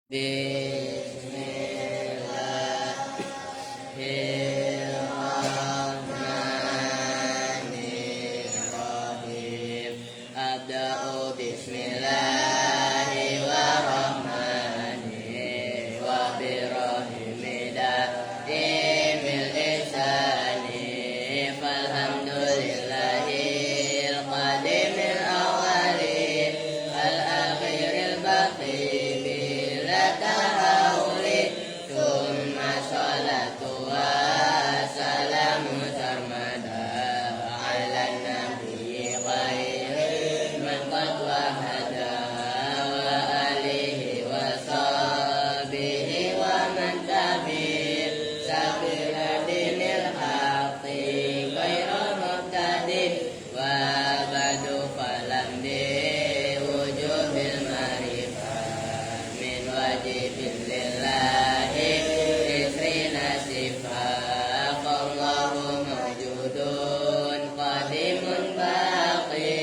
Bismillahirrahmanirrahim. Abda'u bismillahi wa rahmani wa birahimi da'imil ihsani falhamdulillahil qadimil awali al-akhiril baqi bila tahawuli thumma salatu wa salamu sarmada ala nabi khairi man qad wahada wa alihi wa sahbihi wa man tabi' sabila dinil haqi ghairul muhtadi wa ba'du falam di wujubil marifat min wajibin lillahi isrina sifat Allahu mawjudun qadimun baqi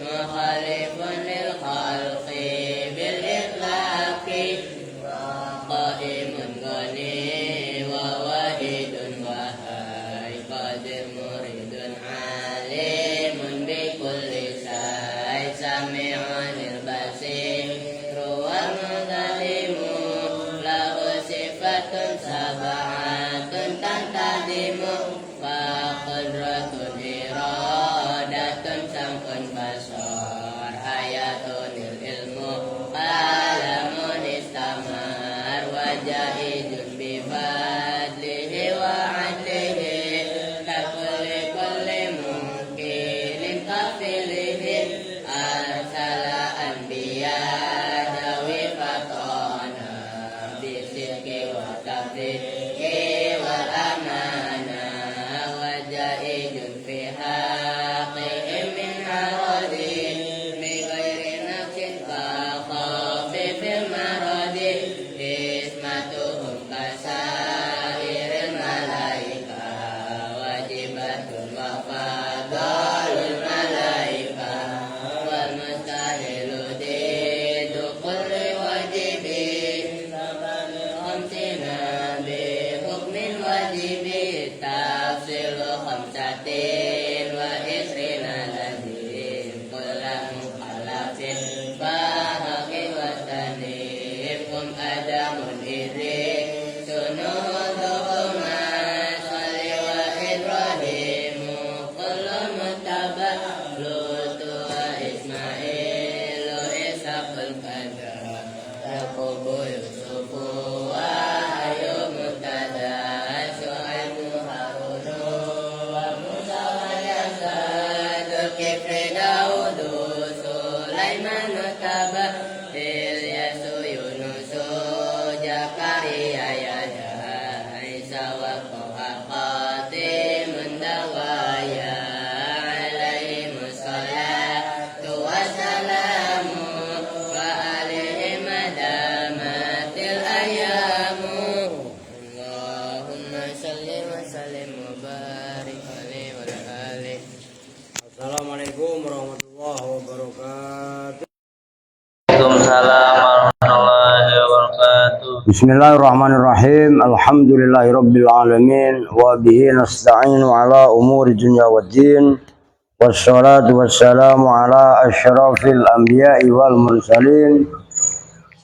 mukhalifun lil khalqi bil ikhlaqi qaimun ghani wa wahidun wahai qadir muridun alimun bi kulli syai sami'unil basir wa mudalimu lahu sifatun sab'atun tantadimu fa qudratun iradatun samkun basar hayatunil ilmu alamun istamar wajahidun bifadlihi wa adlihi takulli kulli mungkinin kafilihi arsala anbiya dawi fatona bisidki wa tafriki wal amana wajahidun fi haqihim min aradi bi ghairi nafsin fa khafifil maradi ismatuhum kasairil malaika wajibatun wa fadalul malaika wal mustahilu didu kulli wajibi sabal khamsina bi hukmin wajibi tafsilu khamsatin wa isrina lazim kulla mukhalafin fahaqin wa tanif kum adamun idrik sunuhudhuma salli wa ibrahimu kullu muttaba lutu wa ismailu isaqul qadar yaqubu yusufu wa ayyub mutada syu'aibu harunu wa musa wa yasad kifri daudu sulaiman taba ilyasu yunusu jakaria yahya isa wa qaha qatimun dawaya alaihimus salatu wassalamu wa alihim madamatil ayamu Allahumma salli wa sallim wa barik alaihi wa ala alihi. Assalamualaikum warahmatullahi wabarakatuh. Waalaikumsalam warahmatullahi wabarakatuh. Bismillahirrahmanirrahim. Alhamdulillahirabbil alamin wa bihi nasta'inu ala umuri dunya waddin. Wassalatu wassalamu ala asyrafil anbiya'i wal mursalin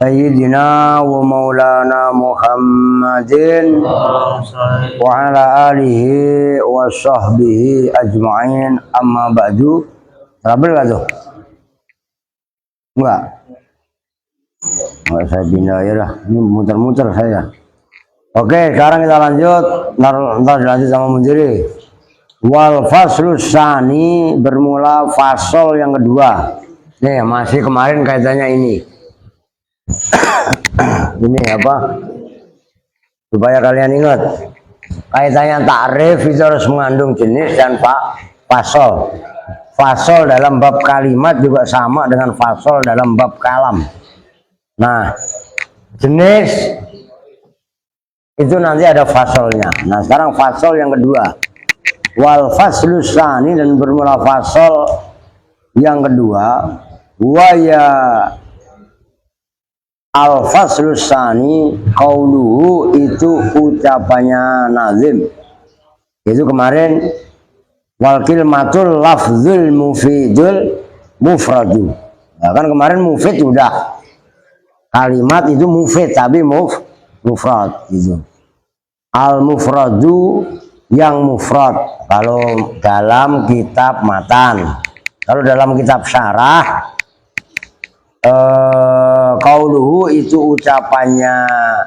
sayyidina wa maulana Muhammadin wa ala alihi wa sahbihi ajma'in, amma ba'du. Rabbil gak tuh? Enggak. Saya pindah aja lah, ini muter-muter saya. Oke, sekarang kita lanjut. Ntar dilanjut sama Munziri. Wal faslus tsani, bermula fasol yang kedua. Nih, masih kemarin kaitannya ini. Ini apa? Supaya kalian ingat. Kaitannya takrif itu harus mengandung jenis dan fasol. Fasol dalam bab kalimat juga sama dengan fasol dalam bab kalam. Nah, jenis itu nanti ada fasolnya. Nah, sekarang fasol yang kedua. Wal faslus tsani, dan bermula fasol yang kedua. Waya Al-faslus tsani qauluhu itu ucapannya nazim. Itu kemarin wal kilmatul lafzul mufidul mufradu. Nah, kan kemarin mufid udah. Kalimat itu mufid tapi mufrad gitu. Al mufradu yang mufrad kalau dalam kitab matan. Kalau dalam kitab syarah qauluhu itu ucapannya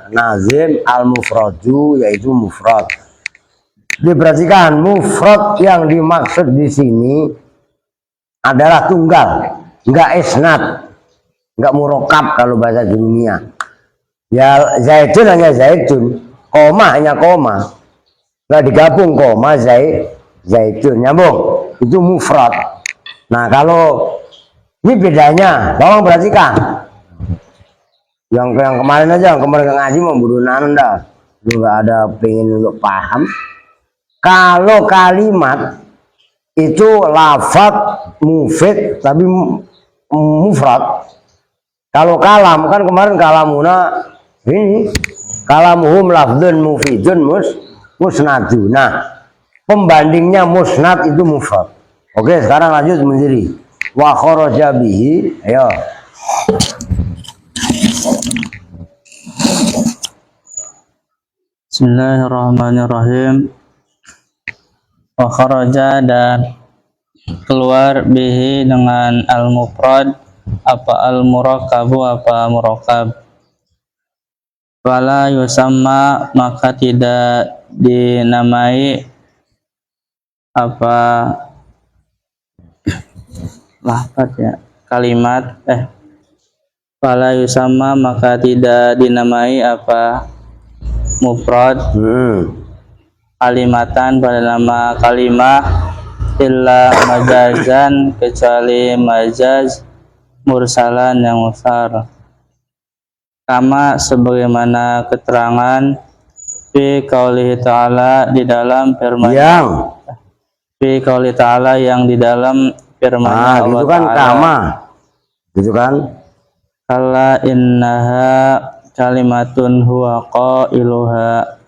nazim al mufradu yaitu mufrad. Diperhatikan mufrad yang dimaksud di sini adalah tunggal, enggak isnad, enggak murokab kalau bahasa dunia. Ya zaitun hanya zaitun, koma hanya koma, enggak digabung koma zaitun, nyambung, itu mufrad. Nah kalau ini bedanya, tolong perhatikan. Yang kemarin aja, yang kemarin ngaji memburu nanda, nggak ada pengen untuk paham. Kalau kalimat itu lafaz mufid tapi mufrad. Kalau kalam kan kemarin kalamuna ini kalamuhum lafdzun mufidun musnadun. Nah, pembandingnya musnad itu mufrad. Oke, sekarang lanjut menjadi wa kharaja bihi. Ayo. Bismillahirrahmanirrahim. Wa kharaja dan keluar bihi dengan al-mufrad apa al-murakabu apa murakab. Wala yusamma maka tidak dinamai apa lafaz ya kalimat wala yusamma maka tidak dinamai apa mufrad kalimatan pada nama kalimah illa majazan kecuali majaz mursalan yang mursal kama sebagaimana keterangan fi qaulihi ta'ala di dalam firman Yang fi qaulihi ta'ala yang di dalam firman Allah itu kan Ta'ala kama. Itu kan kala innaha kalimatun huwa qailuha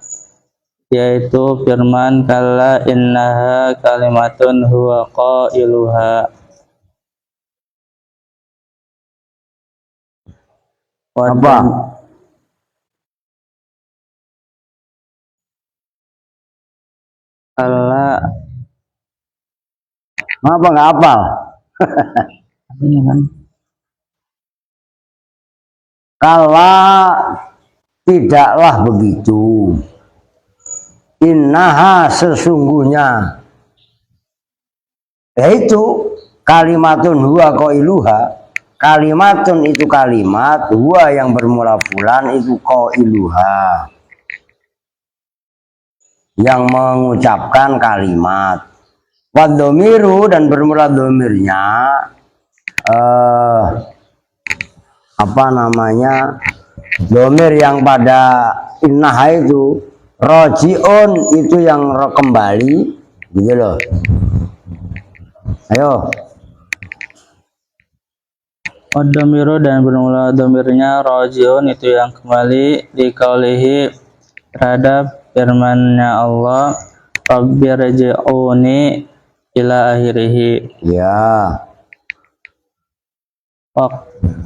yaitu firman kala innaha kalimatun huwa qailuha apa? kala Apa nggak hafal? ini kan Kala tidaklah begitu. Innaha sesungguhnya yaitu kalimatun huwa qailuha. Kalimatun itu kalimat, huwa yang bermula fulan itu qailuha. Yang mengucapkan kalimat. Wadhomiru dan bermula domirnya apa namanya domir yang pada innah itu rojiun itu yang kembali gitu loh. Ayo Wadhamiru dan bermula domirnya rojiun itu yang kembali di qaulihi terhadap firman-Nya Allah Rabbirji'uni ila akhirih ya.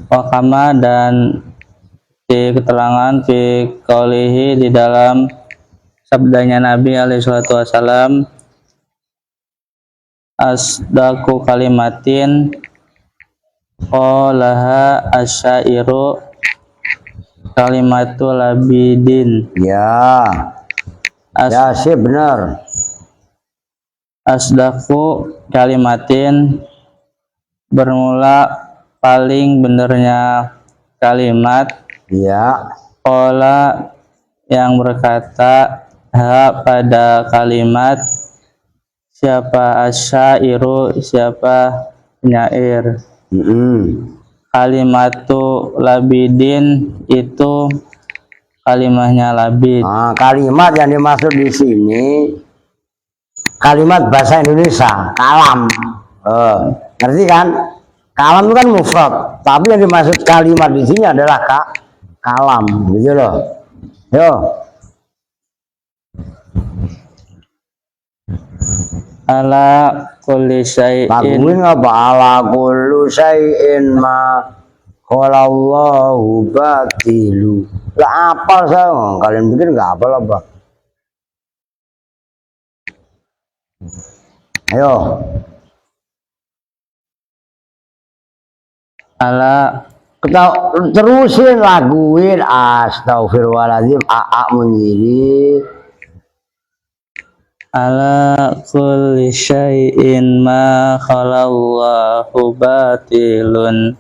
Wakama dan di keterangan di qaulihi di dalam sabdanya Nabi alaihi salatu wasalam asdaku kalimatin qalaha asyairu kalimatul labidin Ya sih benar. Asdaku kalimatin bermula paling benernya kalimat Ya qala yang berkata ha pada kalimat siapa asyairu siapa penyair. Kalimatu labidin itu kalimahnya labid. Nah, kalimat yang dimaksud di sini kalimat bahasa Indonesia kalam. Ngerti kan? Kalam itu kan mufrad, tapi yang dimaksud kalimat di sini adalah kalam gitu loh. Yo. Ala kulli syai'in. Laguin apa? Ala kullu syai'in ma qalallahu batilu. Lah apa saya? Kalian pikir nggak apa apa? Ayo. Ala Terusin laguin. Astagfirullahaladzim. Menjadi ala kulli syai'in ma khalallahu batilun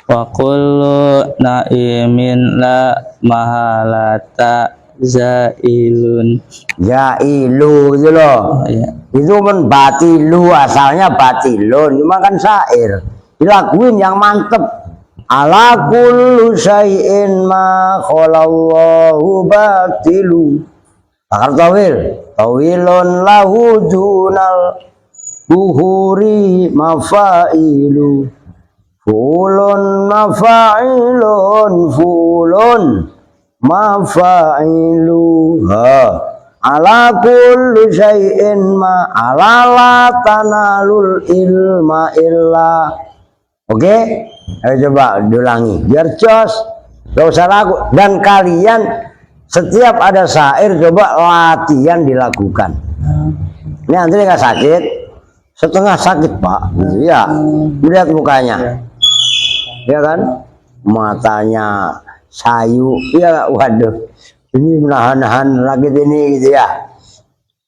wa kullu na'imin la mahalata zailun. Jailu gitu loh. Ya. Itu kan batilu, asalnya batilun, cuma kan syair. Dilaguin yang mantep. Ala kullu syai'in ma khalallahu batilu. Bakar tawil. Tawilun lahu dunal buhuri mafailu. Fulun mafailun fulun mafailu. Ala kullu syai'in ma ala la tanalul ilma illa. Oke? Ayo coba diulangi biar jos. Gak usah ragu. Dan kalian setiap ada syair coba latihan dilakukan. Ini Andri nggak sakit, setengah sakit Pak, gitu ya. Lihat mukanya, ya kan, matanya sayu, ya waduh, ini menahan-nahan sakit ini gitu ya.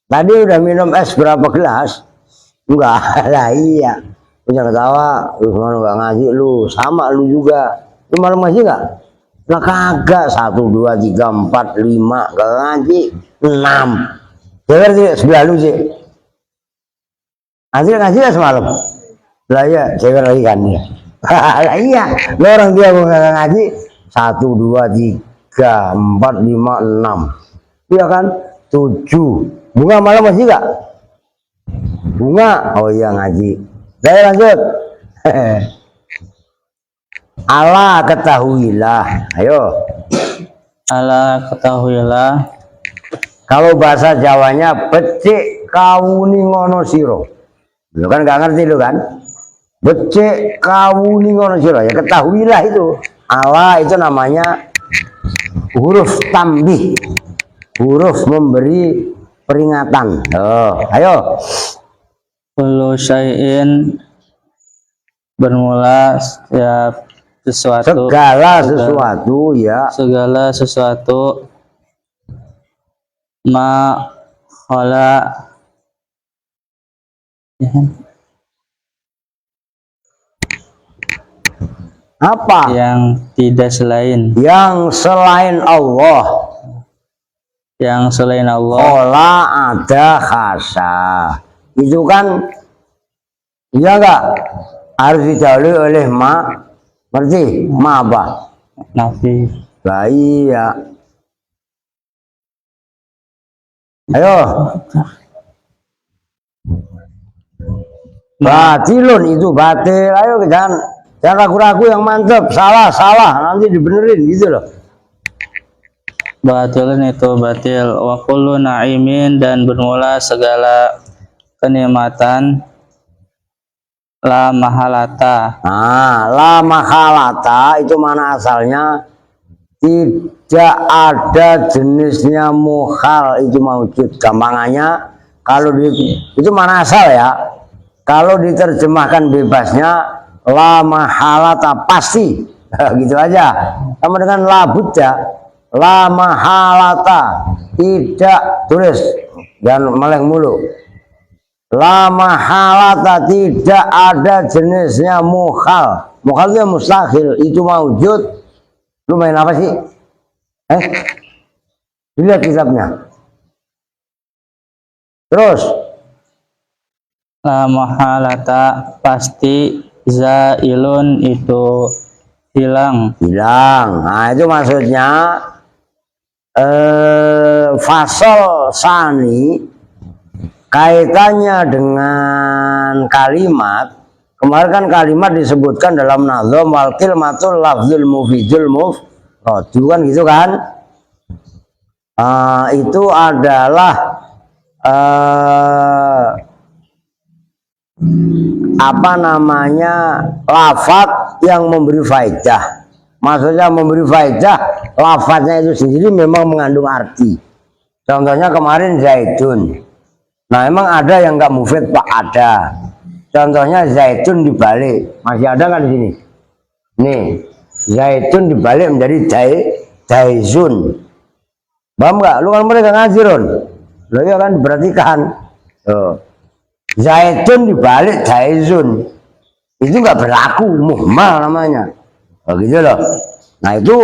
Tadi udah minum es berapa gelas? Enggak, lah iya. Punya ketawa, lu mana nggak ngaji lu, sama lu juga. Lu malam ngaji nggak? Lah kagak, 1, 2, 3, 4, 5, gak ngaji 6. Dengar tidak sebelah lu sih. Hasil ngaji lah semalam. Lah iya, cewek lagi kan ya. Lah iya, lo orang dia gak ngaji 1, 2, 3, 4, 5, 6. Iya kan? 7. Bunga malam masih gak? Bunga, oh iya ngaji. Saya lanjut. Ala ketahuilah, ayo. Ala ketahuilah. Kalau bahasa Jawanya becik kawuni ngono siro. Lu kan nggak ngerti lu kan? Becik kawuni ngono siro, ya ketahuilah itu. Ala itu namanya huruf tambih, huruf memberi peringatan. Oh, ayo. Kullu syai'in bermula setiap sesuatu, Segala sesuatu ya. segala sesuatu ma khala ya kan? Apa? Yang tidak selain, Yang selain Allah. yang selain Allah. Ola ada khasa. Itu kan, iya enggak? Harus didahului oleh ma. Ngerti? Ma apa? Nafi. Lah iya. Ayo. Batilun itu batil. Ayo jangan ragu-ragu, yang mantep. Salah nanti dibenerin gitu loh. Batilun itu batil. Wa kullu na'imin, dan bermula segala kenikmatan la mahalata. Nah, la mahalata itu mana asalnya? Tidak ada jenisnya mukhal itu maujud. Gampangannya kalau itu mana asal ya? Kalau diterjemahkan bebasnya la mahalata pasti. Gitu aja. Sama dengan la budda. La mahalata tidak, tulis jangan meleng mulu. La mahalata tidak ada jenisnya mukhal. Mukhal itu mustahil, itu maujud. Lu main apa sih? Lihat kitabnya. Terus La mahalata pasti, zailun itu hilang. Nah itu maksudnya fasol sani kaitannya dengan kalimat. Kemarin kan kalimat disebutkan dalam nazam wal kilmatul lafzul mufidul rodu kan gitu kan. Itu adalah apa namanya, lafaz yang memberi faedah. Maksudnya memberi faedah, lafaznya itu sendiri memang mengandung arti. Contohnya kemarin zaitun. Nah emang ada yang nggak mufid Pak? Ada. Contohnya zaitun dibalik, masih ada kan di sini? Nih, zaitun dibalik menjadi zaizun. Paham nggak? Lu kan mereka ngaji Ron. Lo ya kan diperhatikan. Zaitun dibalik zaizun. Itu nggak berlaku, muhmal namanya. Begitu loh. Nah itu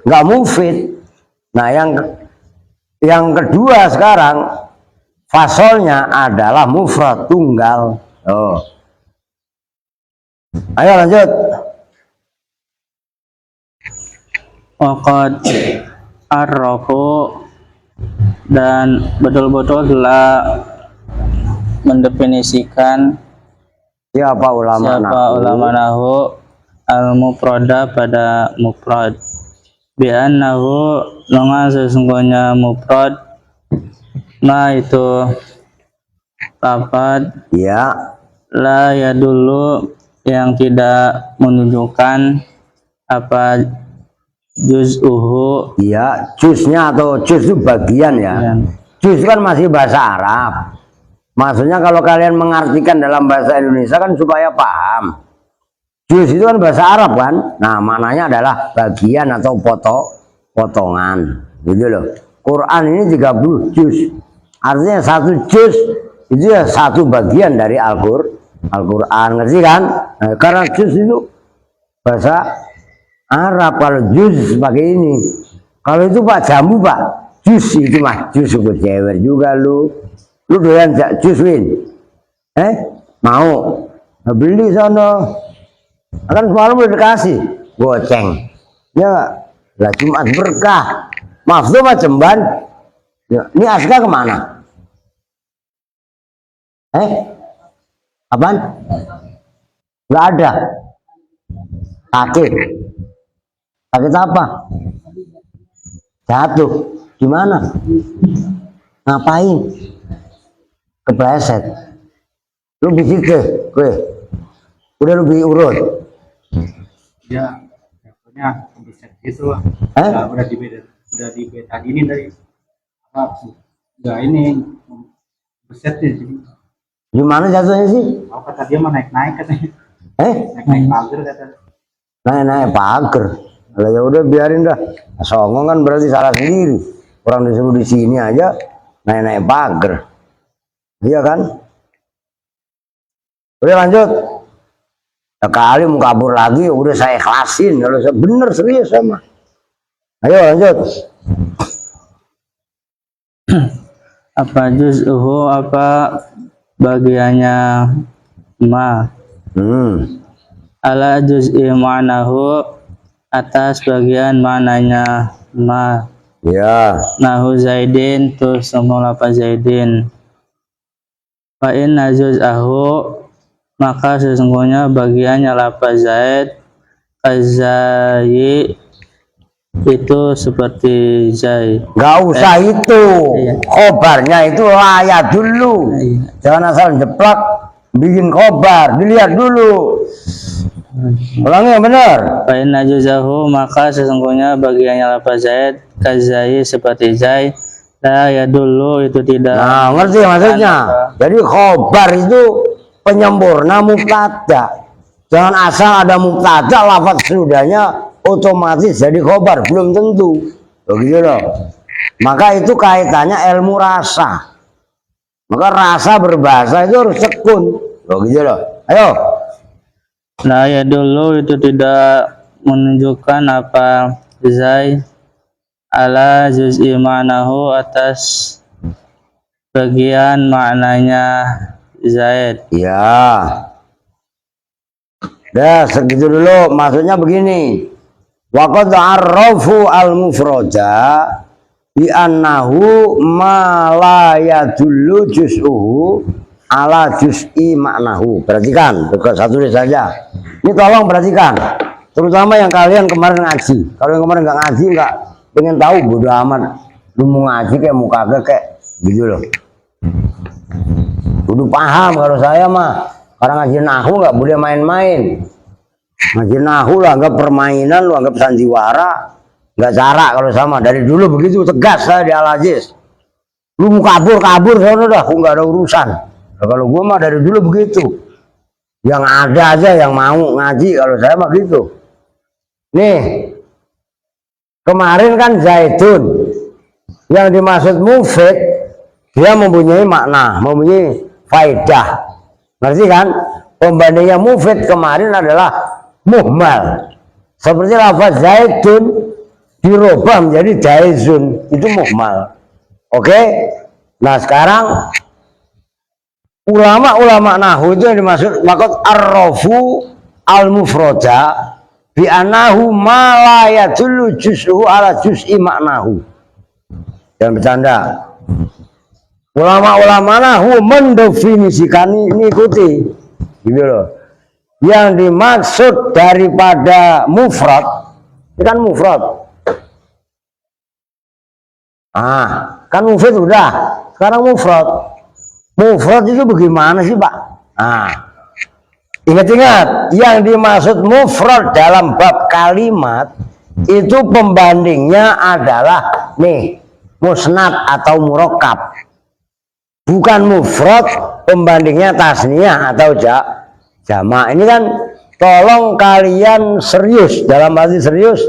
nggak mufid. Nah yang kedua sekarang fasolnya adalah mufrad tunggal. Ayo lanjut. Waqad arrafu, dan betul-betul telah mendefinisikan Siapa ulama nahu al-mufrada pada mufrad, bi'annahu dengan sesungguhnya mufrad ma itu lafad ya la ya dulu yang tidak menunjukkan apa juz'uhu, ya juznya atau juz itu bagian ya. Juz kan masih bahasa Arab. Maksudnya kalau kalian mengartikan dalam bahasa Indonesia kan supaya paham. Juz itu kan bahasa Arab kan. Nah maknanya adalah bagian atau potongan gitu loh. Quran ini 30 juz. Artinya satu juz itu ya satu bagian dari Al-Quran, ngerti kan? Nah, karena juz itu bahasa Arab. Kalau juz sebagai ini, kalau itu Pak jamu Pak, juz itu mah juz gue jewer juga lu doyan juz Win? Mau beli sono, akan semalam udah dikasih goceng ya lah, Jumat berkah maaf tuh macam ban ya. Ini Aska kemana? Apaan? Nggak ada. Sakit apa? Jatuh. Gimana? Ngapain? Kepleset. Lu bikin gue. Udah lu urut. Ya, jatuhnya kebeset gitu. Udah dibetadinin dari apa? Enggak ini beset sih. Gimana jatuhnya sih? Oh, kata dia mah naik-naik katanya. Naik-naik pagar katanya. Naik pagar. Lah ya udah biarin dah. Songong kan berarti salah sendiri. Orang disuruh di sini aja naik pagar. Iya kan? Udah lanjut. Sekali mau kabur lagi udah saya ikhlasin. Kalau saya bener serius sama. Ayo lanjut. apa juz'uhu, apa bagiannya ma, ala juz'i ma'nahu, atas bagian maknanya ma, ya nahu zaidin, terus semua apa zaidin. Fa inna juz'ahu, maka sesungguhnya bagiannya lafaz zaid, kazayi, itu seperti zai. Nggak usah itu. Iya. Khobarnya itu layak dulu. Iya. Jangan asal jeplak bikin khobar, dilihat dulu. Ulangi yang benar. Fa inna juzahu, maka sesungguhnya bagiannya lafaz zaid, kazai seperti zai, la ya dulu itu tidak. Nah, ngerti maksudnya? Jadi khobar itu penyempurna mubtada. Jangan asal ada mubtada lafaz sudahnya otomatis jadi khobar, belum tentu. Begitu loh. Maka itu kaitannya ilmu rasa. Maka rasa berbahasa itu harus tekun. Begitu loh. Ayo. La ya dulu itu tidak menunjukkan apa zai, ala juz'i ma'nahu, atas bagian maknanya zaid. Ya. Dah segitu dulu. Maksudnya begini. Waqad arrafu al-mufroda bi annahu ma la yadullu juz'uhu ala juz'i maknahu. Perhatikan, bukan satu saja. Ini tolong perhatikan. terutama yang kalian kemarin ngaji. Kalau yang kemarin nggak ngaji, nggak pengen tahu, bodo amat. Lu mau ngaji kayak mau kagak kayak gitu loh. Kudu paham kalau saya mah. Karena ngaji nahu nggak boleh main-main. Ngaji nahu lah, anggap permainan, lu anggap sandiwara, nggak cara kalau sama. Dari dulu begitu tegas saya di Al-Aziz. Lu mau kabur sana dah, aku nggak ada urusan. Nah, kalau gua mah dari dulu begitu. Yang ada aja yang mau ngaji, kalau saya mah gitu. Nih, kemarin kan zaitun, yang dimaksud mufid, dia mempunyai makna, mempunyai faedah. Ngerti kan? Pembandingnya mufid kemarin adalah muhmal. Seperti lafaz zaitun dirubah menjadi jaizun, itu muhmal. Oke? Nah sekarang ulama-ulama nahwu itu yang dimaksud maksud arrafu al-mufroda bi anahu ma la yadullu juz'u ala juz'i maknahu. Jangan bercanda. Ulama-ulama nahwu mendefinisikan ini, ikuti gitu loh. Yang dimaksud daripada mufrad, itu kan mufrad. Kan mufrad udah, sekarang mufrad. Mufrad itu bagaimana sih, Pak? Ingat-ingat, yang dimaksud mufrad dalam bab kalimat itu pembandingnya adalah nih, musnad atau murakkab. Bukan mufrad, pembandingnya tasniyah atau jamak. Ini kan tolong kalian serius, dalam arti serius,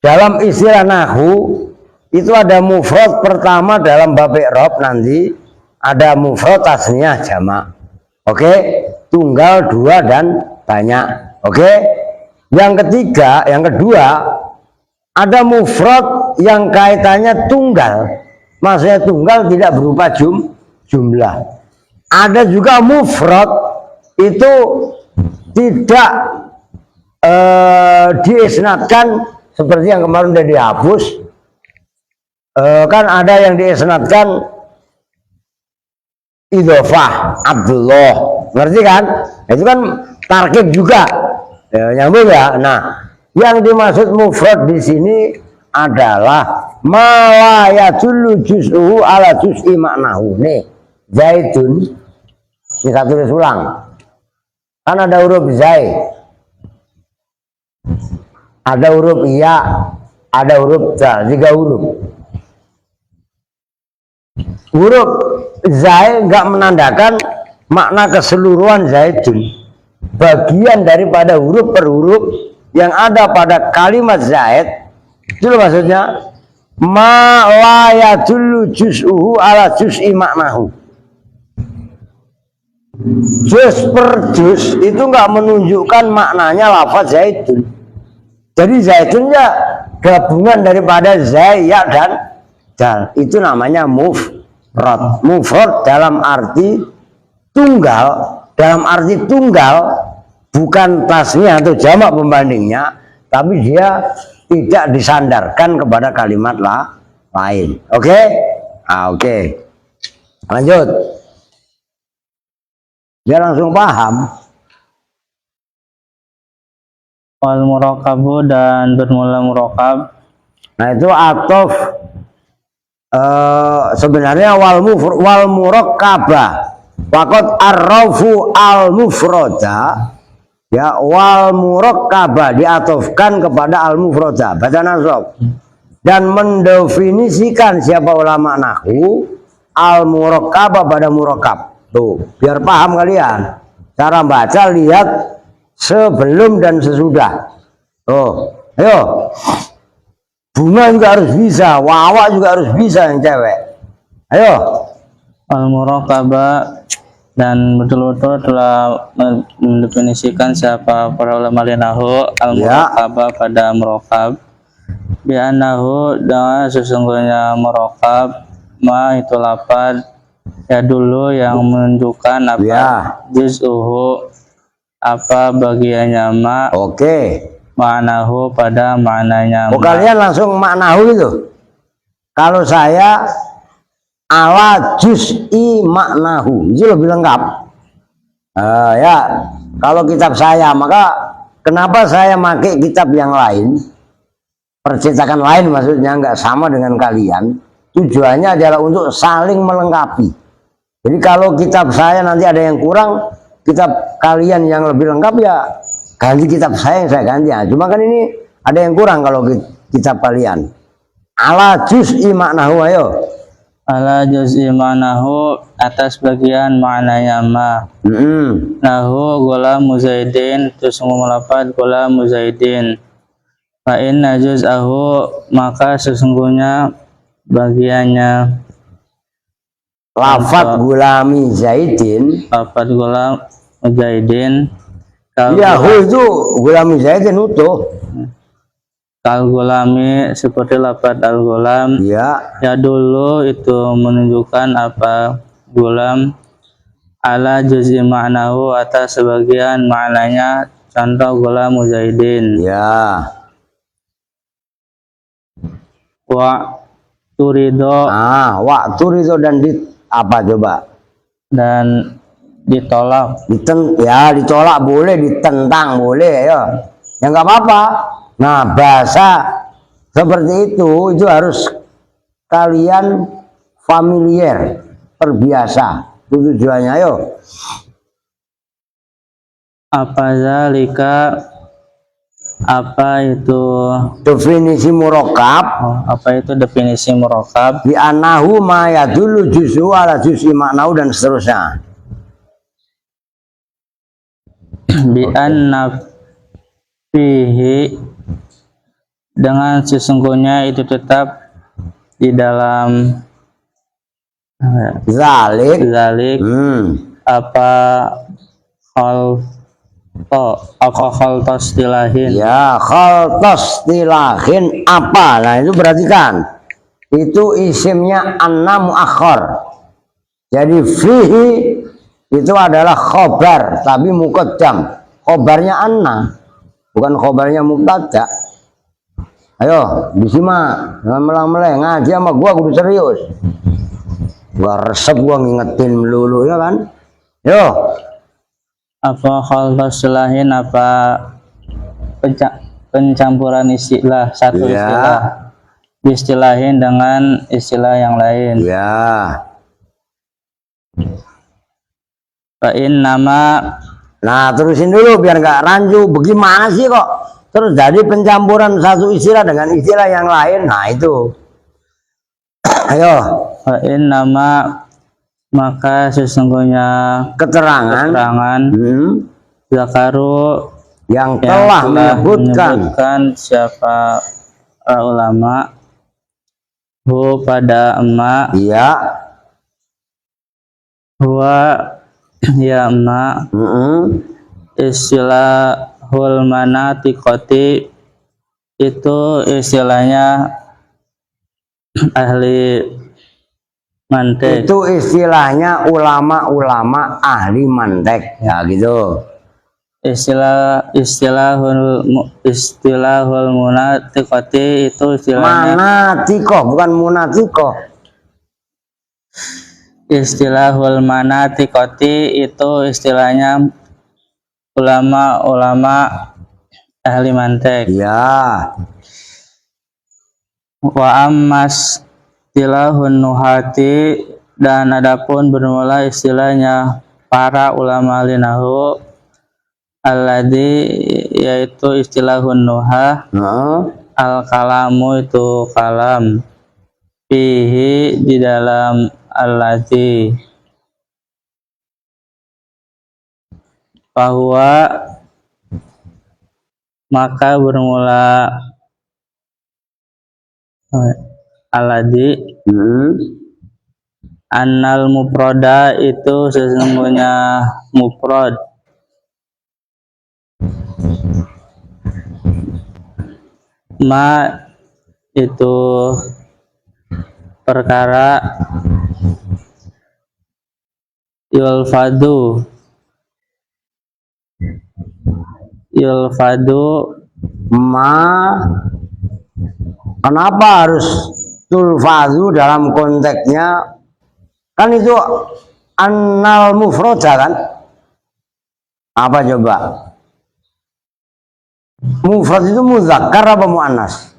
dalam istilah nahwu itu ada mufrad pertama dalam bab i'rab, nanti ada mufrad tasniyah jamak. Oke, tunggal, dua, dan banyak. Oke, yang ketiga, yang kedua, ada mufrad yang kaitannya tunggal, maksudnya tunggal tidak berupa jumlah. Ada juga mufrad itu tidak diisnadkan, seperti yang kemarin udah dihapus. Kan ada yang diisnadkan idhofah Abdullah, ngerti kan? Itu kan tarkib juga, nyambung ya. Nah, yang dimaksud mufrad di sini adalah ma la yadullu juz'uhu ala juz'i maknahu. Nih, zaitun, kita tulis ulang. Kan ada huruf zai, ada huruf iya, ada huruf dal, 3 huruf. Huruf zai nggak menandakan makna keseluruhan zaitun. Bagian daripada huruf per huruf yang ada pada kalimat zaid, itu maksudnya ma la yadullu juz'uhu ala juz'i maknahu. Juz per juz itu nggak menunjukkan maknanya lafaz zaitun. Jadi zaitunnya gabungan daripada zai, ya, dan dal. Itu namanya mufrad. Mufrad dalam arti tunggal, bukan tasniyah atau jamak pembandingnya, tapi dia tidak disandarkan kepada kalimat lain. Oke? Oke. Lanjut. Dia langsung paham. Wal murakabu, dan bermula murakab. Nah itu atof, sebenarnya wal murakkabah waqad arrafu al mufroda, ya, wal murakkabah diatofkan kepada al mufroda, baca nasab, dan mendefinisikan siapa ulama nahwu al murakkabah pada murakkab. Tuh, biar paham kalian. Cara baca lihat sebelum dan sesudah. Tuh, ayo. Bunga juga harus bisa, Wawa juga harus bisa yang cewek. Ayo. Al-Murakabah, dan betul-betul telah mendefinisikan siapa para ulama nahwu al-murakabah pada murakab. Bi annahu, dengan sesungguhnya murakab, ma itu lafaz ya dulu yang menunjukkan apa juz'uhu, apa bagiannya ma. Oke. Maknahu pada maknanya. Kalian langsung maknahu itu. Kalau saya ala juz'i maknahu, itu lebih lengkap. Ya, kalau kitab saya, maka Kenapa saya pakai kitab yang lain, percetakan lain maksudnya, nggak sama dengan kalian? Tujuannya adalah untuk saling melengkapi. Jadi kalau kitab saya nanti ada yang kurang, kitab kalian yang lebih lengkap ya ganti kitab saya yang saya ganti. Ya, cuma kan ini ada yang kurang kalau kitab kalian. Ala juz'i maknahu, ayo. Ala juz'i ma'nahu, atas bagian maknanya ma. Nahu gulamu Zaidin, terus melafaz gulamu Zaidin. Fa inna juz'ahu, maka sesungguhnya bagiannya Lafaz gulami Zaidin. lafaz gulam Zaidin. Yahu itu gulami Zaidin utuh. Kal gulami seperti lafaz al gulam. Ya. Ya dulu itu menunjukkan apa gulam ala juz'i ma'nahu, atas sebagian maknanya, contoh gulamu Zaidin. Ya. Wa turido, Waktu itu dan di apa coba? dan ditolak. Ditolak boleh, ditentang boleh, ya. Ya nggak apa-apa. Nah, bahasa seperti itu harus kalian familiar, terbiasa. Itu tujuannya, ayo. Apa zalika, apa itu Definisi murokab. apa itu definisi murokab? Bi anahu ma yadullu juz'u ala juz'i maknahu dan seterusnya. Bi anna fihi, dengan sesungguhnya itu tetap di dalam Zalik. zalik apa khaltos tilahin. Ya, khaltos tilahin apa? Nah, itu perhatikan. Itu isimnya anna muakhar. Jadi fihi itu adalah khobar tapi muqaddam. Khobarnya anna, bukan khobarnya mubtada. Ayo, disimak. Jangan meleng-meleng, ngaji sama gua kudu serius. Gua resep gua ngingetin melulu, ya kan? Yo. Apa khaltos tilahin, apa pencampuran istilah, satu istilah diistilahin dengan istilah yang lain. Ya. Fa'in nama. Nah, terusin dulu biar nggak rancu. Bagaimana sih kok terus jadi pencampuran satu istilah dengan istilah yang lain? Nah, itu. Ayo. Fa'in nama, maka sesungguhnya Keterangan zakaru, yang telah menyebutkan siapa ulama hu pada emak, iya, huwa ya emak, istilahul manatiqati, itu istilahnya ahli mantek. itu istilahnya ulama-ulama ahli mantek, ya gitu. Istilahul munatiqati, itu istilahnya Manatikoh, bukan munatikoh. istilahul manatiqati, itu istilahnya ulama-ulama ahli mantek. Ya. Wa ammas istilahun nuhati, dan adapun bermula istilahnya para ulama linahu alladhi, yaitu istilahun nuhah, al kalamu itu kalam, fihi di dalam alladhi, bahwa maka bermula alladhi annal mufroda, itu sesungguhnya mufrod, ma itu perkara, yulfadu Ma, kenapa harus tulfazu dalam konteksnya? Kan itu annal mufroda kan? Apa coba? Mufrad itu muzakkar apa muannas?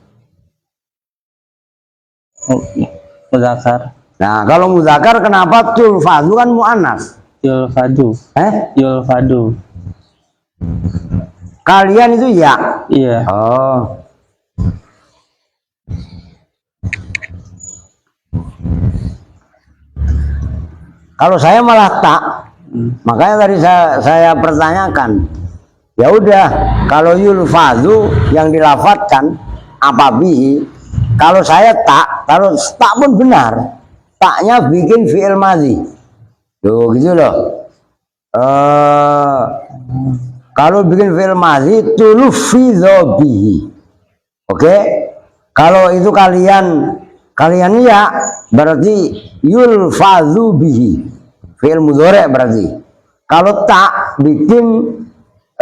Muzakkar. Nah, kalau muzakkar kenapa tulfadu kan muannas? Yulfadu. Yulfadu. Kalian itu ya? Iya. Oh. Kalau saya malah tak. Makanya tadi saya pertanyakan. Ya udah, kalau yulfadu yang dilafatkan apa bihi? Kalau saya tak, kalau tak pun benar. Taknya bikin fi'il madhi. Tuh gitu loh. Kalau bikin fi'il madhi tulufidho bihi. Oke? Kalau itu kalian ya berarti yulfadhu bihi. Fi'il mudhari' berarti. Kalau tak bikin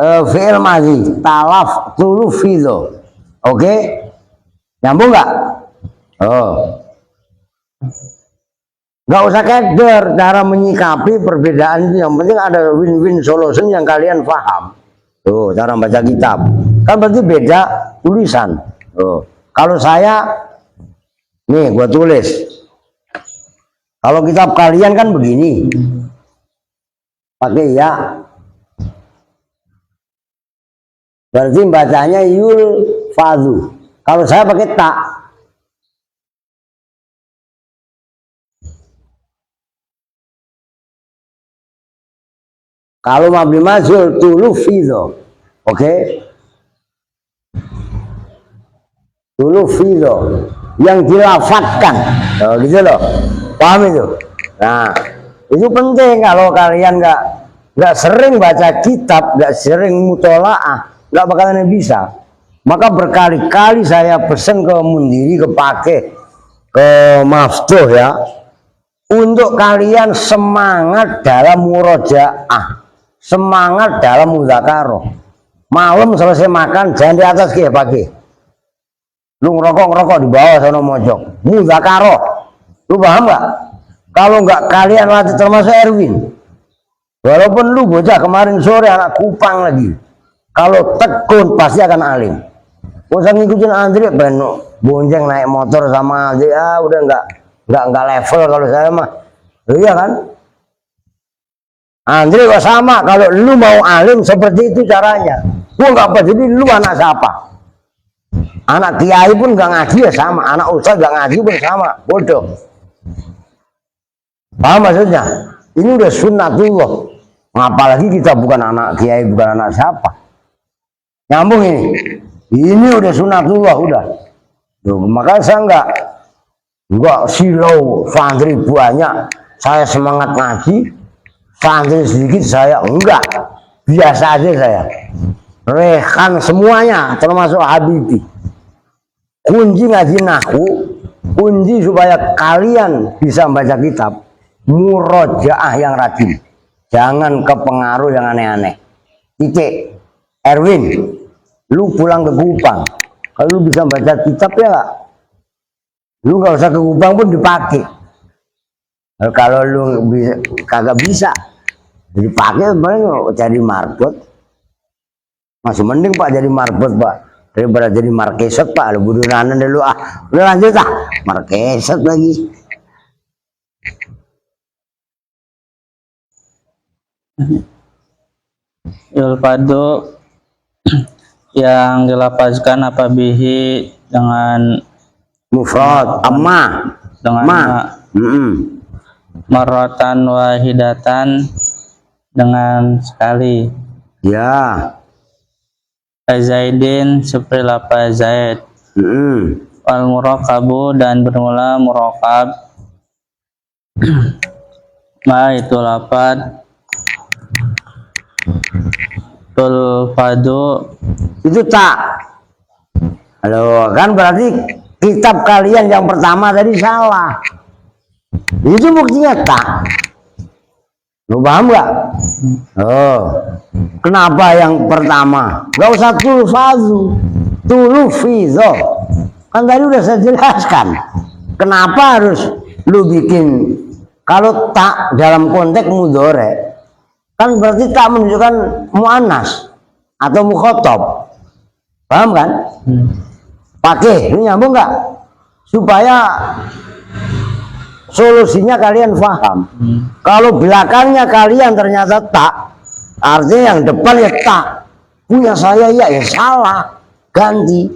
fi'il madhi, talaf tulufidho. Oke? Nyambung nggak? Oh. Nggak usah keder cara menyikapi perbedaan itu. Yang penting ada win-win solution yang kalian paham. Tuh, cara baca kitab. Kan berarti beda tulisan. Tuh. Kalau saya, nih gua tulis. Kalau kitab kalian kan begini. Pakai ya. Berarti bacanya yul fadhu. Kalau saya pakai tak. Kalau mabni majhul tulufidho. Oke? Tulufidho yang dilafatkan. Oh, gitu loh. Paham itu? Nah, itu penting kalau kalian nggak sering baca kitab, nggak sering mutolaah, nggak bakalan bisa. Maka berkali-kali saya pesan ke Mundiri, ke Maftuh ya, untuk kalian semangat dalam murojaah, semangat dalam mudzakarah. Malam selesai makan jangan di atas kayak pagi. Lu ngerokok di bawah sana mojok. Mudzakarah. Lu paham nggak? Kalau nggak kalian latih, termasuk Erwin. Walaupun lu bocah kemarin sore anak Kupang lagi. Kalau tekun pasti akan alim. Usah ngikutin Andre, bonceng naik motor sama Andre, udah nggak level kalau saya mah. Iya kan? Andre kok sama, kalau lu mau alim seperti itu caranya. Gua nggak peduli lu anak siapa. Anak kiai pun nggak ngaji ya sama, anak ustaz nggak ngaji pun sama, bodoh. Paham maksudnya? Ini udah sunnatullah. Apalagi kita bukan anak kiai, bukan anak siapa. Nyambung ini. Ini udah sunatullah udah. Tuh, maka saya enggak silau santri banyak. Saya semangat ngaji, santri sedikit saya enggak. Biasa aja saya. Rekan semuanya termasuk Habibi. Kunci ngaji nahwu, kunci supaya kalian bisa membaca kitab, murojaah yang rajin. Jangan kepengaruh yang aneh-aneh. Titik. Erwin, lu pulang ke Kupang, kalau lu bisa baca kitab ya, lu nggak usah ke Kupang pun dipakai. Kalau lu kagak bisa dipakai, jadi marbot. Masih mending Pak jadi marbot Pak, daripada jadi markeset Pak. Lu budunanan dulu udah lanjut markeset lagi. Yulfadu yang dilapazkan apa bihi dengan mufrad amma dengan marratan wahidatan dengan sekali. Ya. Zaidin seperti lapaz Zaid. Wal murakabu dan bermula murakab. Ma itu lapad tulfadu itu tak. Halo, kan berarti kitab kalian yang pertama tadi salah. Itu buktinya tak. Lu paham nggak? Oh, kenapa yang pertama? Gak usah tulfadu, tulufidho. Kan tadi udah saya jelaskan. Kenapa harus lu bikin? Kalau tak dalam konteks mudhari, kan berarti tak menunjukkan muannas atau mukhotob. Paham kan? Pakai, ini nyambung nggak? Supaya solusinya kalian paham. Kalau belakangnya kalian ternyata tak, artinya yang depan ya tak. Punya saya ya salah, ganti.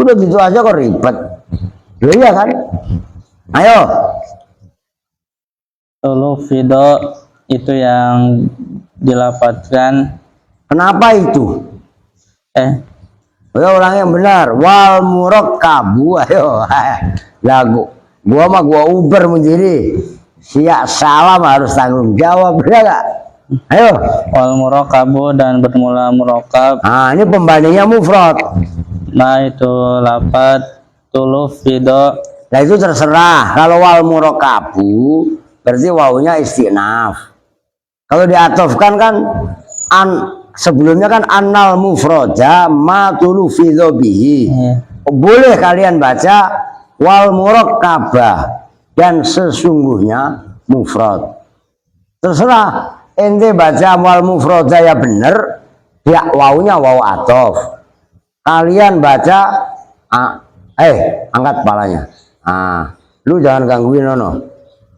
Udah gitu aja kok ribet. Loh, iya kan? Ayo. Tulu fido itu yang dilapatkan. Kenapa itu? Ayo ulang yang benar. Wal murakkabu. Ayo. Lagu. Gua mah gua Uber menjadi siap salam harus tanggung jawab, ya gak? Ayo. Wal murakabu dan bermula murakab. Nah, ini pembandingnya mufrad. Nah, itu lapat tulu fido. Nah, itu terserah. Kalau wal murakabu berarti wawunya istinaf. Kalau diatofkan kan sebelumnya kan annal mufroda ma tulu fido bihi. Boleh kalian baca wal murakkabah dan sesungguhnya mufrad. Terserah ente baca wal mufroda ya bener, ya wawunya waw atof. Kalian baca angkat kepalanya. Lu jangan gangguin Nono.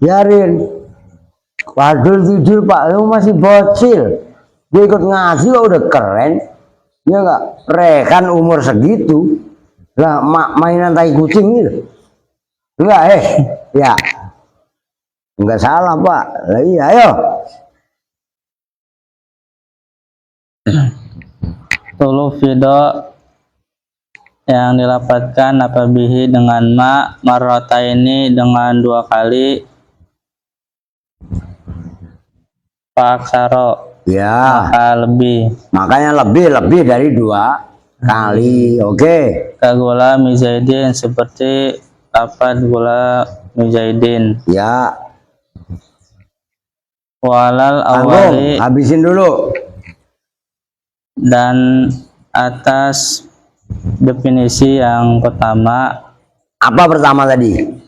Biarin. Padahal tidur Pak, lu masih bocil. Dia ikut ngaji kok udah keren. Ya enggak? Rekan umur segitu. Lah mainan tai kucing gitu. Enggak ya. Enggak salah Pak. Lah iya, ayo. Tulu fido yang dilapatkan apabihi dengan marrota ini dengan 2 kali. Paksaro. Ya. Maka lebih. Makanya lebih dari 2 kali. Oke. Kagula mizaidin seperti lapat gula mizaidin. Ya. Walal awali. Habisin dulu. Dan atas definisi yang pertama. Apa pertama tadi?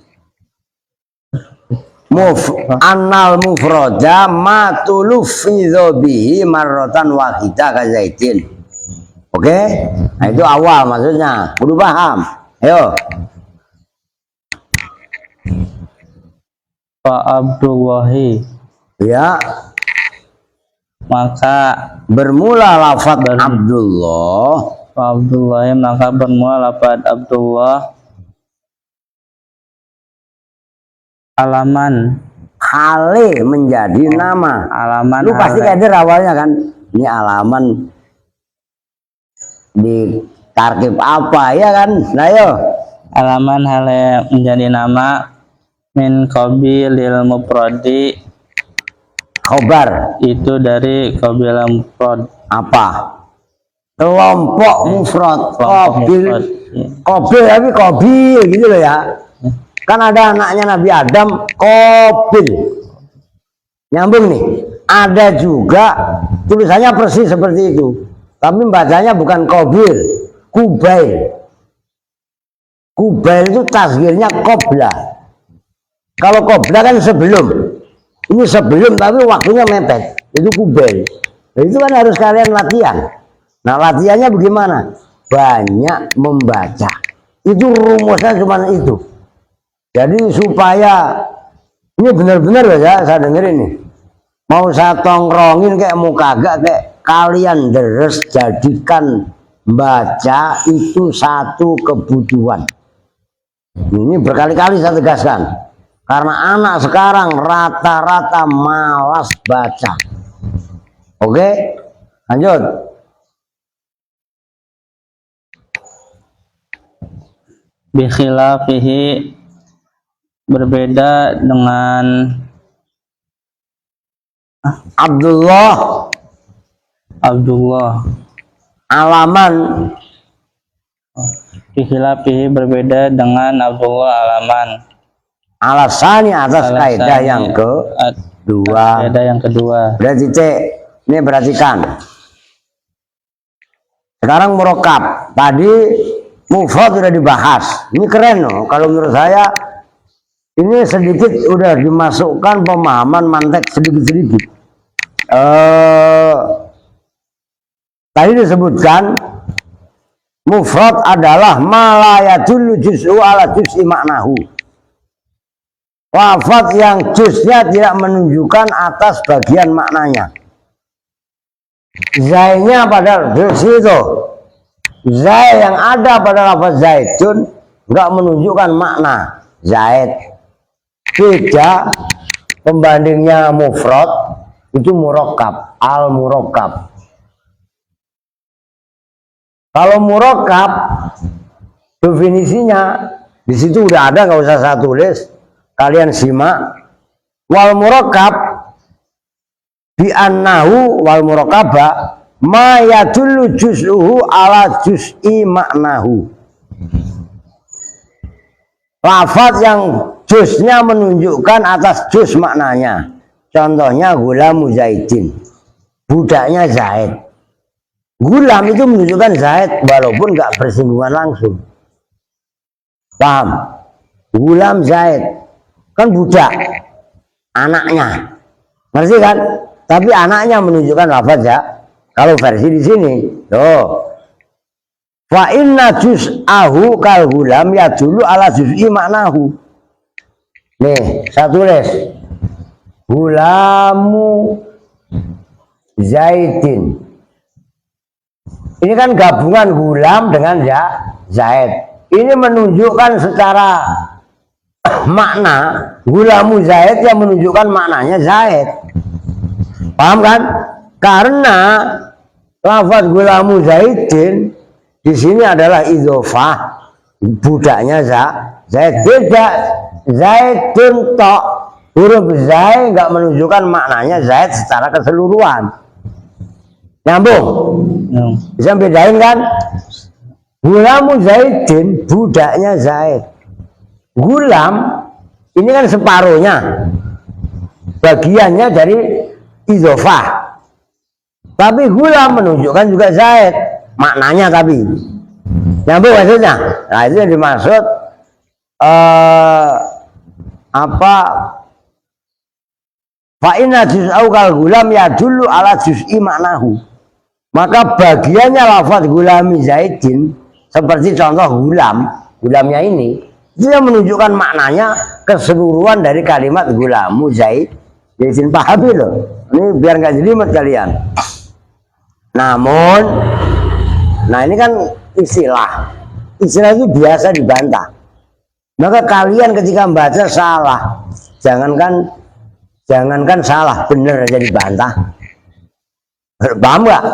Annal mufroda ma tulufidho bihi marrotan wahidah kazaitin. Oke? Nah, itu awal maksudnya. Udah paham? Ayo. Pak Abdullahi. Ya. Maka bermula lafaz Abdullah. Pak Abdullahi maka bermula lafaz Abdullah. Alaman. Hale menjadi nama. Alaman. Lu pasti kader awalnya kan. Ini alaman di tarkib apa ya kan? Nah yo. Alaman hale menjadi nama min qabilil mufradi. Khobar Itu dari qabil mufrad. apa? Kelompok mufrad. Qabil. Ya. Qabil tapi qabil gitu loh ya. Kan ada anaknya Nabi Adam, Qabil. Nyambung nih. Ada juga tulisannya persis seperti itu. Tapi bacanya bukan Qabil, Kubail. Kubail itu tasghirnya Qobla. Kalau Qobla kan sebelum. Ini sebelum tapi waktunya mepet. Itu Kubail. Nah, itu kan harus kalian latihan. Nah, latihannya bagaimana? Banyak membaca. Itu rumusnya cuma itu. Jadi supaya ini benar-benar ya saya denger ini. Mau saya tongkrongin kayak mau kagak kayak kalian deres jadikan baca itu satu kebutuhan. Ini berkali-kali saya tegaskan. Karena anak sekarang rata-rata malas baca. Oke? Lanjut. Bikhilafihi berbeda dengan Abdullah alaman. Bikhilafihi berbeda dengan Abdullah alaman. Alasannya atas kaidah yang kedua. Kaidah yang kedua. Berarti ini perhatikan. Sekarang murokab. Tadi mufrad sudah dibahas. Ini keren loh. Kalau menurut saya ini sedikit udah dimasukkan pemahaman mantek sedikit-sedikit. Tadi disebutkan Mufrad adalah malayadul juz'u ala juz'i maknahu. Lafaz yang juz'nya tidak menunjukkan atas bagian maknanya. Zainya pada juz itu. Zai yang ada pada lafaz zaitun enggak menunjukkan makna zaid. Beda pembandingnya mufrad itu murakkab, al murakkab. Kalau murakkab definisinya di situ udah ada, nggak usah saya tulis, kalian simak. Wal murakkab bi annahu wal murakkaba ma yadullu juz'uhu ala juz'i maknahu. Lafaz yang juz'nya menunjukkan atas juz maknanya. Contohnya gulamu zaidin, budaknya Zaid. Gulam itu menunjukkan Zaid walaupun nggak bersinggungan langsung. Paham? Gulam Zaid kan budak, anaknya, ngerti kan? Tapi anaknya menunjukkan lafaz ya. Kalau versi di sini, tuh. Fa inna juz'ahu kal gulam ya dulu ala juz'i maknahu. Nih, saya tulis. Gulamu Zaidin. Ini kan gabungan gulam dengan Zaid. Ini menunjukkan secara makna gulamu Zaid yang menunjukkan maknanya Zaid. Paham kan? Karena lafaz gulamu Zaidin di sini adalah idhofah, budaknya Zaid. Beda Zaidun tok, huruf Zaid nggak menunjukkan maknanya Zaid secara keseluruhan. Nyambung? Bisa bedain kan? Gulamu Zaidin, budaknya Zaid. Gulam ini kan separuhnya, bagiannya dari idhofah. Tapi gulam menunjukkan juga Zaid, maknanya tapi. Nyambung maksudnya? Nah itu yang dimaksud fa inna juz'au kal gulam ya dulu ala juz'i maknahu. Maka bagiannya lafaz gulami Zaidin seperti contoh gulamnya ini itu yang menunjukkan maknanya keseluruhan dari kalimat gulamu Zaidin. Pahami loh, ini biar nggak jelimet kalian. Namun, nah ini kan istilah itu biasa dibantah. Maka kalian ketika membaca salah, jangankan salah, benar aja dibantah. Paham nggak?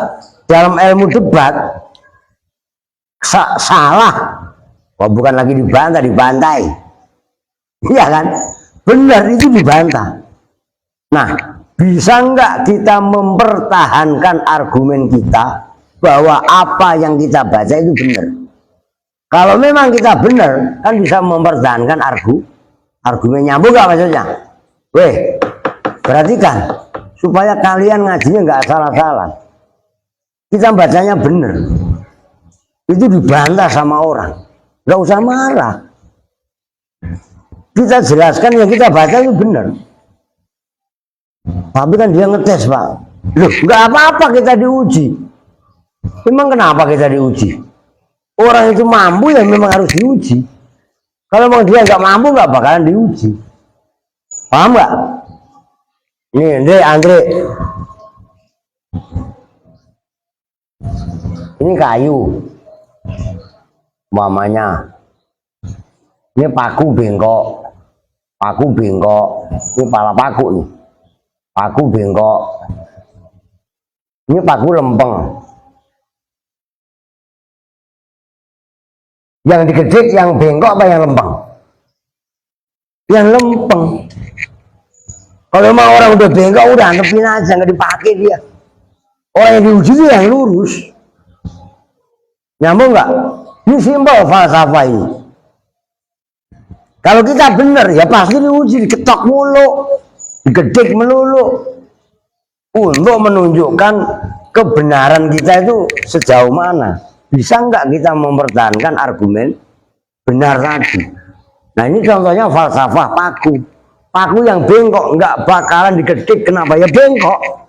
Dalam ilmu debat salah, bukan lagi dibantah, dibantai. Iya kan? Benar itu dibantah. Nah, bisa nggak kita mempertahankan argumen kita bahwa apa yang kita baca itu benar? Kalau memang kita benar, kan bisa mempertahankan argumen. Nyambung nggak maksudnya? Weh, perhatikan supaya kalian ngajinya nggak salah-salah. Kita bacanya benar, itu dibantah sama orang, nggak usah marah. Kita jelaskan yang kita baca itu benar. Tapi kan dia ngetes, Pak. Loh, nggak apa-apa kita diuji. Memang kenapa kita diuji? Orang itu mampu ya memang harus diuji. Kalau memang dia nggak mampu nggak bakalan diuji. Paham nggak? Nih, Andre. Ini kayu, mamanya. Ini paku bengkok, ini pala paku nih, paku bengkok. Ini paku lempeng. Yang digedik, yang bengkok apa yang lempeng? Yang lempeng. Kalau emang orang udah bengkok, udah antepin aja, nggak dipakai dia. Orang yang diuji itu yang lurus. Nyambung nggak? Ini simbol falsafah ini. Kalau kita benar ya pasti diuji, diketok mulu, digedik melulu untuk menunjukkan kebenaran kita itu sejauh mana. Bisa nggak kita mempertahankan argumen benar tadi? Nah ini contohnya falsafah paku. Paku yang bengkok nggak bakalan digedik, kenapa ya bengkok?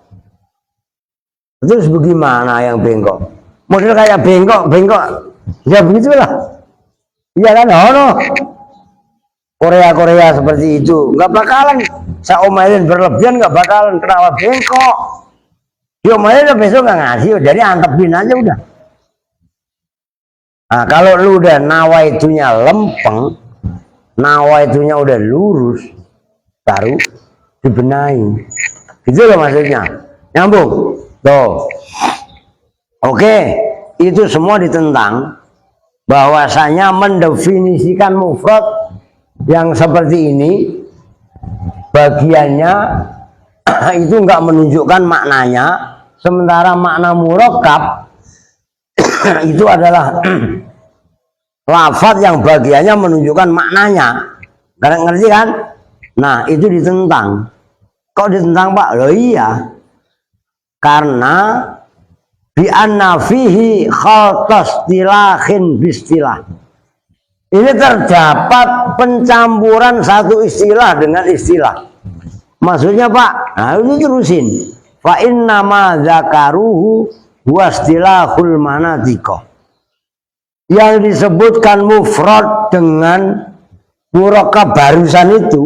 Terus bagaimana yang bengkok? Model kayak bengkok Ya begitulah. Iya kan, no. Korea seperti itu nggak bakalan saya omelin berlebihan, nggak bakalan kenapa bengkok. Diomelin besok nggak ngasih, jadi antepin aja udah. Nah kalau lu udah nawaitunya lempeng, nawaitunya udah lurus, baru dibenahi. Gitu loh maksudnya. Nyambung. Tuh. Oke, itu semua ditentang. Bahwasanya mendefinisikan mufrad yang seperti ini bagiannya itu enggak menunjukkan maknanya, sementara makna murakkab itu adalah lafaz yang bagiannya menunjukkan maknanya. Kalian ngerti kan? Nah, itu ditentang. Kok ditentang, Pak? Loh iya. Karena bi anna fihi khaltas tilahin bistilah. Ini terdapat pencampuran satu istilah dengan istilah. Maksudnya, Pak, nah ini terusin. Fa inna ma dzakaruhu wastilahul manatiko. Yang disebutkan mufrad dengan murakkab barusan itu,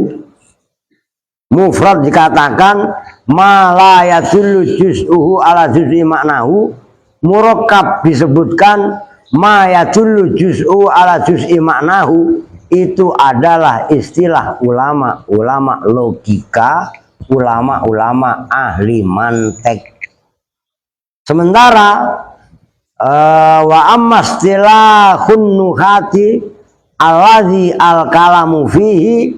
mufrad dikatakan ma la yadullu juz'uhu ala juz'i maknahu, murakkab disebutkan ma yadullu juz'u ala juz'i maknahu. Itu adalah istilah ulama-ulama logika, ulama-ulama ahli mantek. Sementara wa amma istilahun nuhati alladzi al-kalamu fihi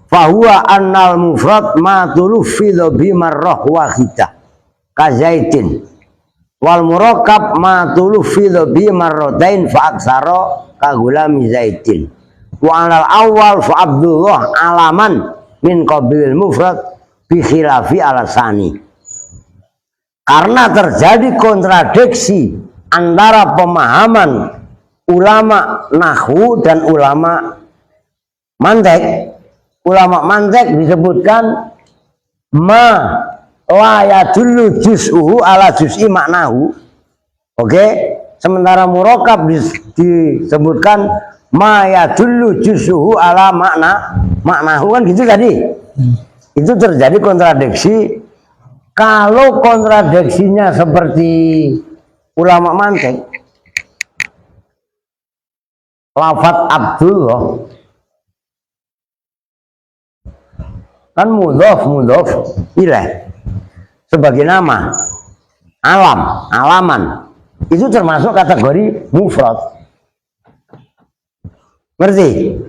fahuwa annal mufrad ma tulufidhu bi marrah wahidah kazaitin wal murakkab ma tulufidhu bi marratain fa aksara ka gulami zaitin wa anal awal fa abdullah alaman min qabil mufrad bi khilafi alasani. Karena terjadi kontradiksi antara pemahaman ulama nahwu dan ulama mantek. Ulama mantek disebutkan ma la yadullu juz'uhu ala juz'i maknahu. Oke, sementara disebutkan ma yadullu juz'uhu ala maknahu, kan gitu tadi. Itu terjadi kontradiksi. Kalau kontradiksinya seperti ulama mantek, lafaz Abdullah kan mudhof ilaih sebagai nama, alaman, itu termasuk kategori mufrad. Ngerti?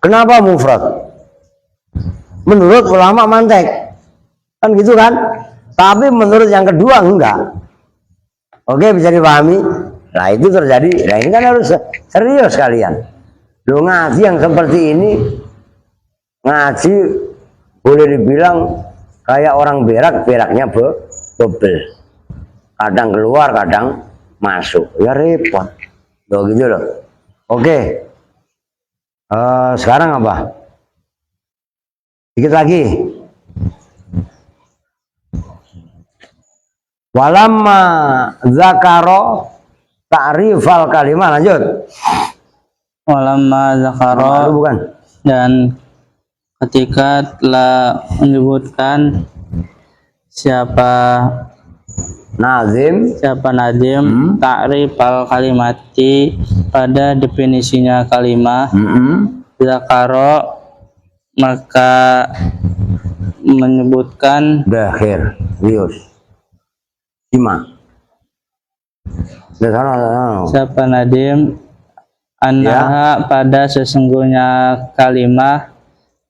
Kenapa mufrad? Menurut ulama mantek kan gitu kan, tapi menurut yang kedua enggak. Oke, bisa dipahami. Nah itu terjadi. Nah ini kan harus serius kalian. Lu ngaji yang seperti ini, ngaji boleh dibilang kayak orang beraknya bebel, kadang keluar kadang masuk, ya repot. Loh gitu loh. Oke, sekarang apa? Dikit lagi. Walamma zakaro ta'rifal kalimah, lanjut. Walamma zakaro, bukan. Dan ketika telah menyebutkan siapa nazim ta'rifal kalimati pada definisinya kalimah, zakaro maka menyebutkan dakhir rius Ima. Siapa nadim annaha pada sesungguhnya kalimah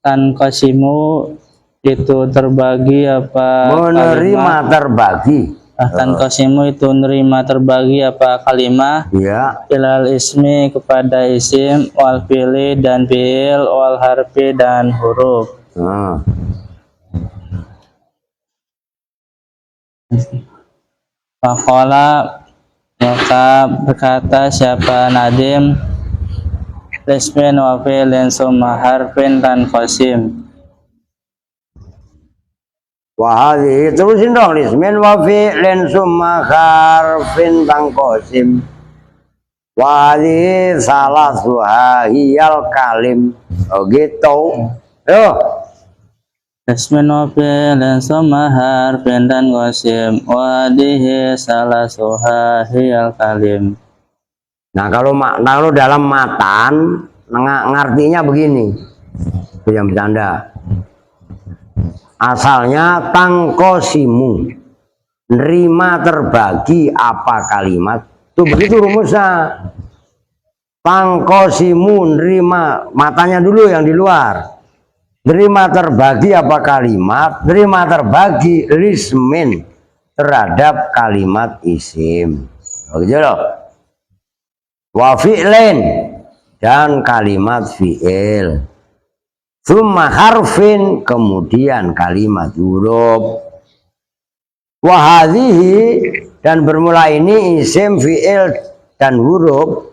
tanqasimu itu terbagi apa menerima terbagi. Tanqasimu itu menerima terbagi apa kalimah ya ilal ismi kepada isim wal fi'li dan fi'il wal harfi dan huruf. Faqala maka berkata siapa nadim ismin wa fi'lin summa harfin dan qasim. Wahadi terusin dong lismin wa fi'lin summa harfin tangkosim. Wahadi salah suhahiyal kalim. Oh gitu. Yo. Ismin wa fi'lin summa harfin tangkosim. Wadihi salah suhahiyal kalim. Nah kalau dalam matan ngartinya begini. Itu yang bercanda. Asalnya tangkosimu, nerima terbagi apa kalimat, tuh begitu rumusnya. Tangkosimu, nerima, matanya dulu yang di luar. Nerima terbagi apa kalimat, nerima terbagi lismin terhadap kalimat isim. Begitu loh. Wa fi'lin dan kalimat fi'il. Summa harfin kemudian kalimat huruf. Wahadhihi dan bermula ini isim fi'il dan huruf.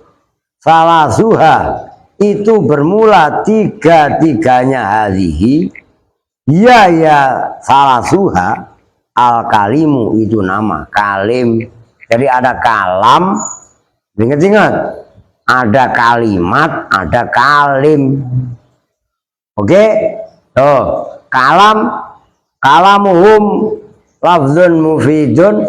Salasuha itu bermula tiga-tiganya hadhihi. Ya salasuha al kalimu itu nama kalim. Jadi ada kalam, ingat-ingat, ada kalimat, ada kalim. Oke, kalamuhum lafzun mufidun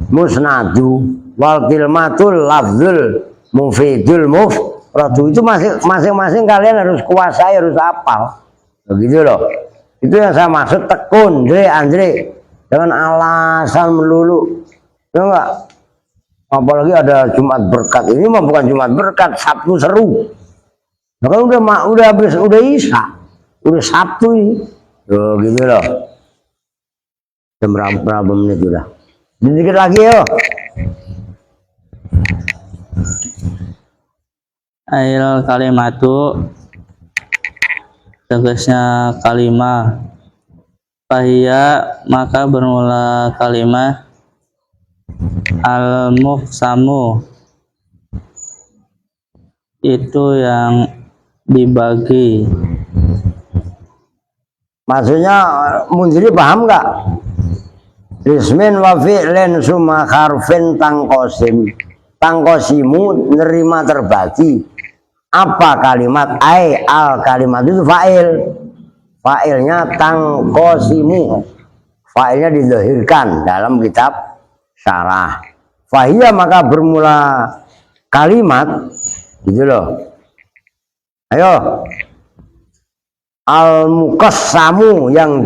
musnadu wal kilmatul lafzul mufidul mufradu. Itu masing-masing kalian harus kuasai, harus hafal. Begitu loh. Itu yang saya maksud tekun, Andre. Dengan alasan melulu. Ya enggak? Apalagi ada Jumat berkat. Ini mah bukan Jumat berkat, Sabtu seru. Nah, kan udah Isya. Udah Sabtu ini. Tuh gitu loh. Jam berapa menit udah. Sedikit lagi yo. Ail kalimatu tegasnya kalimah. Fahia maka bermula kalimah al muqsamu itu yang dibagi. Maksudnya Munziri paham nggak? Ismin wa fi'lin summa harfin tangkosim. Tangkosimu nerima terbagi. Apa kalimat? Al kalimat itu fa'il. Fa'ilnya tangkosimu. Fa'ilnya didahirkan dalam kitab syarah. Fahiyah maka bermula kalimat. Gitu loh. Ayo. Al-muqassamu yang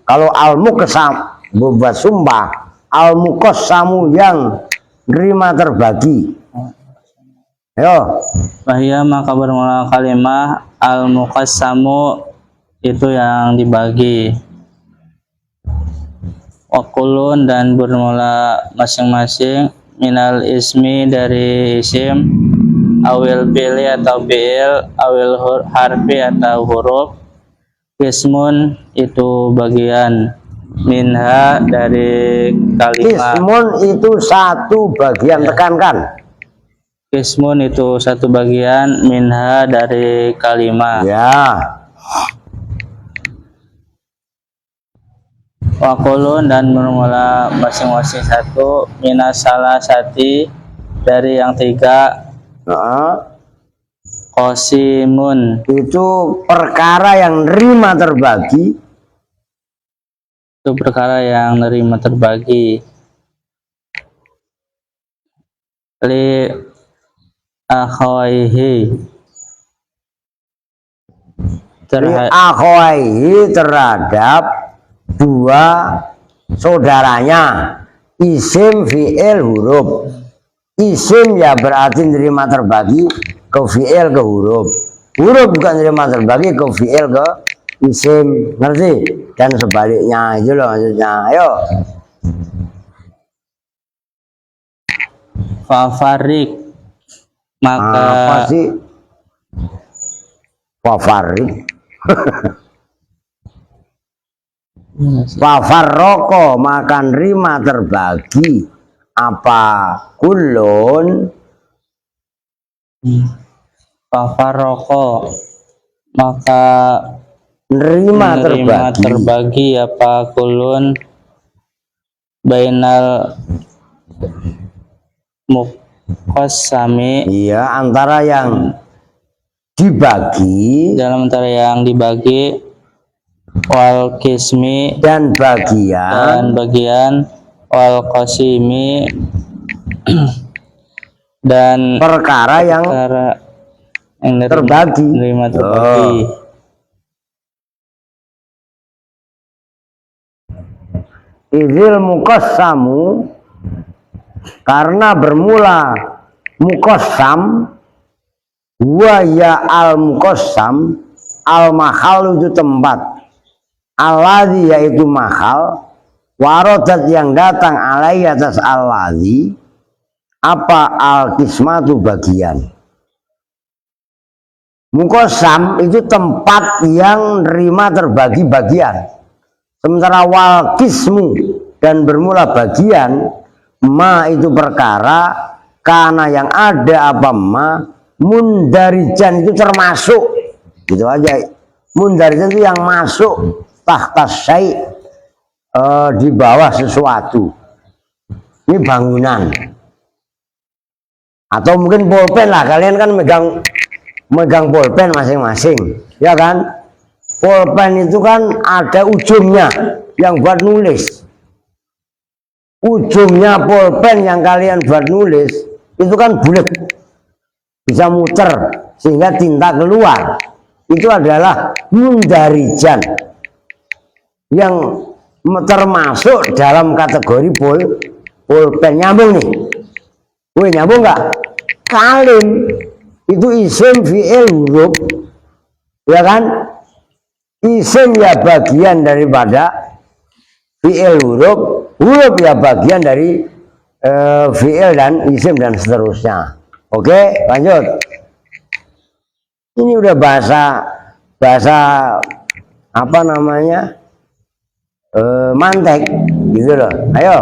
kalau al-muqassam buat sumpah, al-muqassamu yang nerima terbagi. Ayo. Fahia maka bermula kalimah al-muqassamu itu yang dibagi. Wakulun dan bermula masing-masing minal ismi dari isim, awil fi'li atau fi'il, awil harfi atau huruf. Ismun itu bagian, minha dari kalimat. Ismun itu satu bagian, tekankan. Ismun itu satu bagian, minha dari kalimat. Ya. Wakulun dan bermula masing-masing satu, minas salah sati dari yang tiga. Qasimun Itu perkara yang nerima terbagi. itu perkara yang nerima terbagi. Li akhwaihi Akhwaihi terhadap dua saudaranya. Isim fi'il huruf. Isim ya berarti nerima terbagi ke fi'il ke huruf. Huruf bukan nerima terbagi ke fi'il ke isim. Ngerti? Dan sebaliknya itu loh maksudnya. Ayo. fafarik maka Apa sih? Fafarik. Fafarroko makan rima terbagi apa kulun. fafaroko maka Nerima menerima terbagi. terbagi apa kulun bainal muqassami, Iya, antara yang dibagi dalam antara yang dibagi, wal kismi, dan dan bagian bagian, wal qasimi, dan perkara yang perkara yang terbagi. menerima terbagi. Izil muqassamu, karena bermula muqassam, wa ya al muqassam, al mahal itu tempat, alladzi yaitu mahal, warodat yang datang alai atas alladzi, apa al kismatu bagian. Muqassam itu tempat yang nerima terbagi bagian. Sementara wal kismu dan bermula bagian, ma itu perkara, karena yang ada apa ma, mundarijan itu termasuk, gitu aja. Mundarijan itu yang masuk tahta syai', di bawah sesuatu. Ini bangunan atau mungkin pulpen lah, kalian kan megang pulpen masing-masing, ya kan? Pulpen itu kan ada ujungnya yang buat nulis. Ujungnya pulpen yang kalian buat nulis itu kan bulat, bisa muter sehingga tinta keluar. Itu adalah mundarijan yang termasuk dalam kategori pulpen. Nyambung nih? Wih, nyambung nggak? Kalim itu isim fi'il huruf, ya kan? Isim ya bagian daripada fi'il huruf, huruf ya bagian dari fi'il dan isim dan seterusnya. Oke, lanjut. Ini udah bahasa apa namanya, mantek gitu loh. Ayo.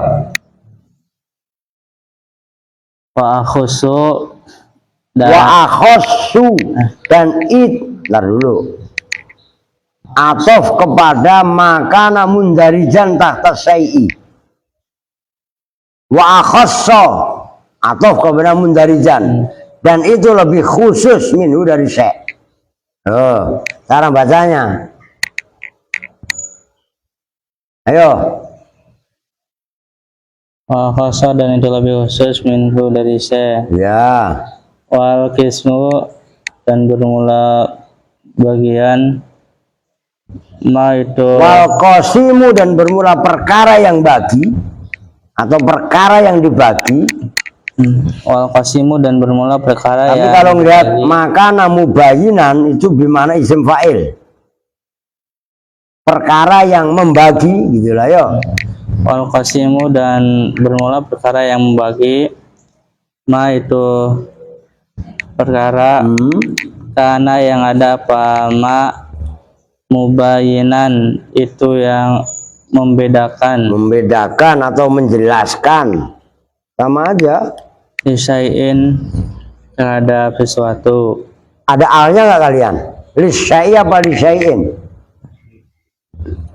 Wa akhusu, dan Wa akhossu, dan lar dulu. Atof kepada makana mundarijan tahta syai'i. Wa akhassa, atof kepada mundarijan, dan itu lebih khusus minhu dari syai'. Oh, cara bacanya. Ayo. wa khassa, dan itu lebih khusus minhu dari se. Ya. Wal kismu, dan bermula bagian, ma itu Wal qasimu, dan bermula perkara yang bagi atau perkara yang dibagi. wal qasimu, dan bermula perkara Tapi yang kalau ngelihat dibagi. makana mubayyinan itu bimana isim fa'il. Perkara yang membagi gitu lah, yo. Wal qasimu, dan bermula perkara yang membagi, ma itu perkara, karena yang ada apa ma, mubayyinan itu yang membedakan, Atau menjelaskan, sama aja. disyain terhadap sesuatu. Ada alnya nggak kalian? Lisyai apa lisyaiin?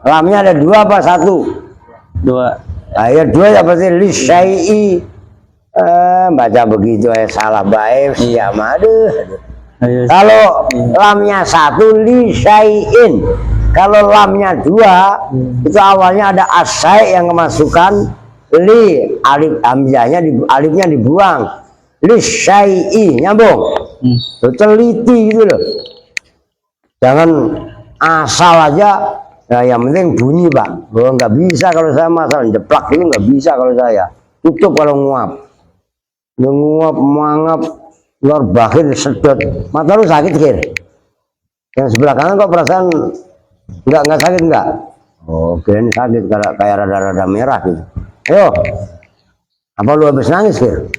Lamnya ada dua apa satu? Dua. Ayat dua ya pasti lisyai. Baca begitu ya salah baik siapa, aduh. Ayo. Kalau lamnya satu lisyaiin, kalau lamnya dua itu awalnya ada asai yang kemasukan li, alif hamzahnya alifnya dibuang, lisyai, nyambung. Teliti gitu loh, jangan asal aja. Nah, yang penting bunyi pak. Oh, nggak bisa kalau saya masalah jeplak itu nggak bisa kalau saya. Tutup kalau nguap, mangap, luar bakhir sedot. Mata lu sakit kir? Yang sebelah kanan kok perasaan nggak sakit nggak? Oh, kirain sakit kayak rada-rada merah gitu. Ayo, apa lu habis nangis kir?